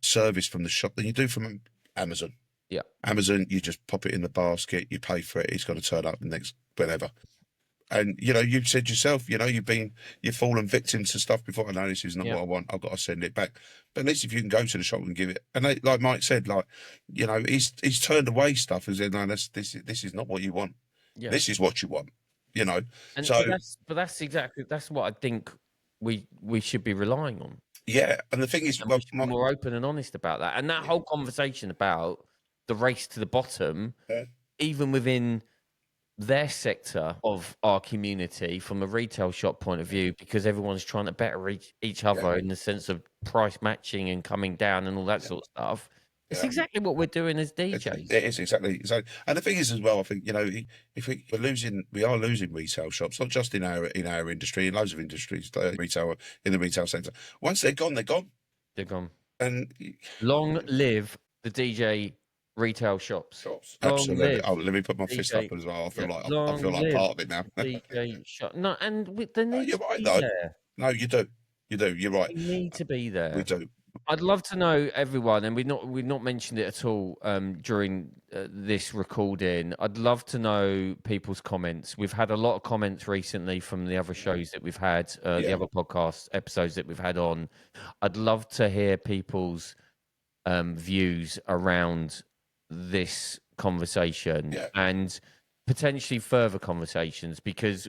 service from the shop than you do from Amazon. Yeah, Amazon, you just pop it in the basket, you pay for it, it's going to turn up the next whenever. And you said yourself, you've fallen victim to stuff before. I know this is not what I want. I've got to send it back. But at least if you can go to the shop and give it, and like Mike said, he's turned away stuff and said, no, this is not what you want. Yeah. This is what you want. And that's what I think we should be relying on. Yeah, and the thing is, we should be more open and honest about that. And that whole conversation about the race to the bottom, even within their sector of our community from a retail shop point of view, because everyone's trying to better each other in the sense of price matching and coming down and all that sort of stuff. It's exactly what we're doing as DJs. It is exactly. And the thing is as well, I think, if we are losing retail shops, not just in our industry, in loads of industries, in the retail sector. Once they're gone, they're gone. They're gone. And long live the DJ retail shops. Absolutely. Oh, let me put my fist up as well. I feel like part of it now. DJ shop. No, and they need you're to right, be though. there. No, you do. You're right. We need to be there. We do. I'd love to know, everyone, and we've not mentioned it at all during this recording. I'd love to know people's comments. We've had a lot of comments recently from the other shows that we've had, the other podcast episodes that we've had on. I'd love to hear people's views around this conversation and potentially further conversations, because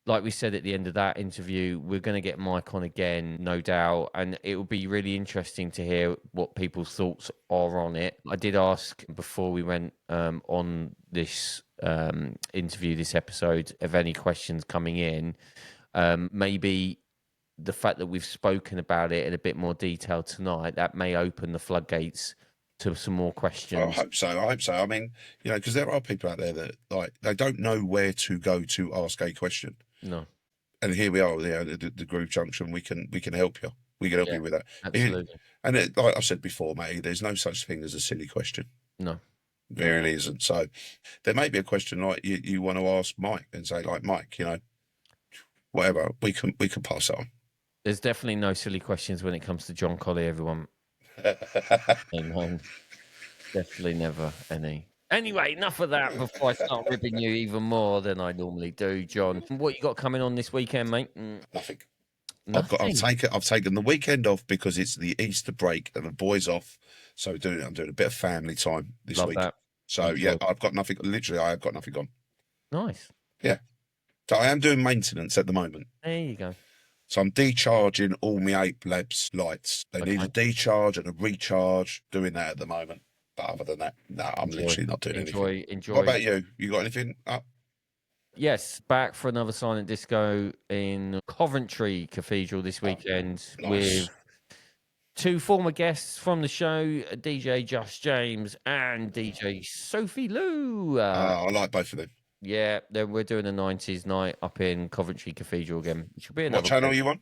like we said at the end of that interview, we're going to get Mike on again, no doubt, and it will be really interesting to hear what people's thoughts are on it. I did ask before we went on this interview, this episode, of any questions coming in. Maybe the fact that we've spoken about it in a bit more detail tonight, that may open the floodgates to some more questions. I hope so. I mean, because there are people out there that they don't know where to go to ask a question. No. And here we are, the Groove Junction. We can help you. We can help you with that. Absolutely. And like I said before, mate, there's no such thing as a silly question. No. There really isn't. So there may be a question like you want to ask Mike and say, like, Mike, whatever, we can pass it on. There's definitely no silly questions when it comes to John Colley, everyone. Definitely never any. Anyway, enough of that before I start ripping you even more than I normally do, John. What you got coming on this weekend, mate? Nothing. Nothing. I've taken the weekend off because it's the Easter break and the boys off. So I'm doing a bit of family time this week. That. So I've got nothing. Literally, I have got nothing on. Nice. Yeah. So I am doing maintenance at the moment. There you go. So I'm decharging all my Ape Labs lights. They need a decharge and a recharge. Doing that at the moment. But other than that, no, I'm literally not doing anything. Enjoy. What about you? You got anything up? Yes, back for another silent disco in Coventry Cathedral this weekend with two former guests from the show, DJ Just James and DJ Sophie Lou. I like both of them. Yeah, we're doing a 90s night up in Coventry Cathedral again. It should be another. What channel are you on?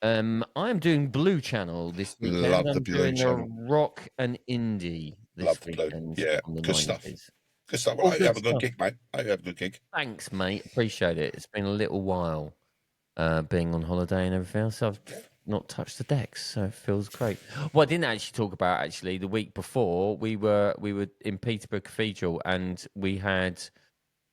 I am doing Blue Channel this weekend. Love the I'm Blue doing Channel. The rock and indie this weekend. Yeah, on the good 90s. stuff. Good stuff. Well, I hope you have a good gig, mate. I hope you have a good gig. Thanks, mate. Appreciate it. It's been a little while being on holiday and everything else. So I've not touched the decks, so it feels great. What I didn't actually talk about the week before, we were in Peterborough Cathedral, and we had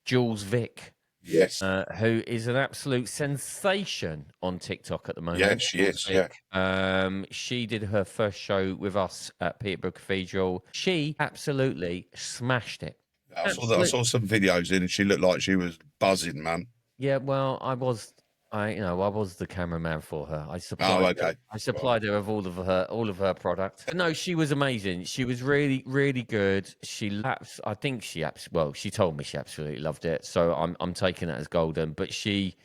Jules Vick. Yes. Who is an absolute sensation on TikTok at the moment. Yeah, she is. Yeah. She did her first show with us at Peterborough Cathedral. She absolutely smashed it. I saw some videos in, and she looked like she was buzzing, man. Yeah, well, I was the cameraman for her. I supplied her with all of her product. But no, she was amazing. She was really, really good. She told me she absolutely loved it. So I'm taking that as golden. But she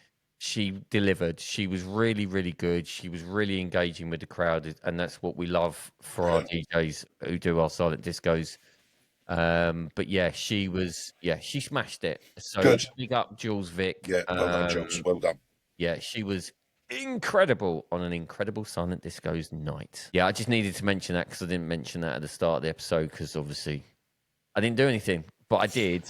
delivered. She was really, really good. She was really engaging with the crowd, and that's what we love for our DJs who do our silent discos. But yeah, she smashed it. So Good. big up Jules Vick. Yeah, well done, Jules. Well done. Yeah, she was incredible on an incredible silent discos night. Yeah, I just needed to mention that because I didn't mention that at the start of the episode because obviously I didn't do anything, but I did.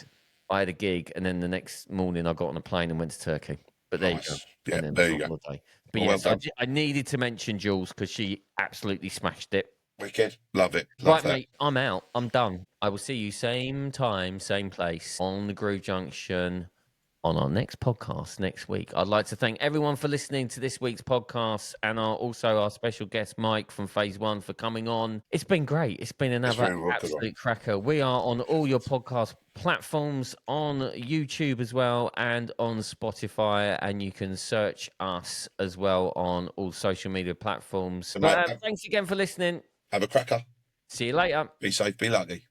I had a gig, and then the next morning I got on a plane and went to Turkey. But there you go. Yeah, there you go. But well yes, done. I needed to mention Jules because she absolutely smashed it. Wicked. Love it. Love Right, that. mate, I'm out. I'm done. I will see you same time, same place on the Groove Junction on our next podcast next week. I'd like to thank everyone for listening to this week's podcast, and also our special guest, Mike from Phase One, for coming on. It's been great. It's been another absolute cracker. We are on all your podcast platforms, on YouTube as well, and on Spotify, and you can search us as well on all social media platforms. Thanks again for listening. Have a cracker. See you later. Be safe, be lucky.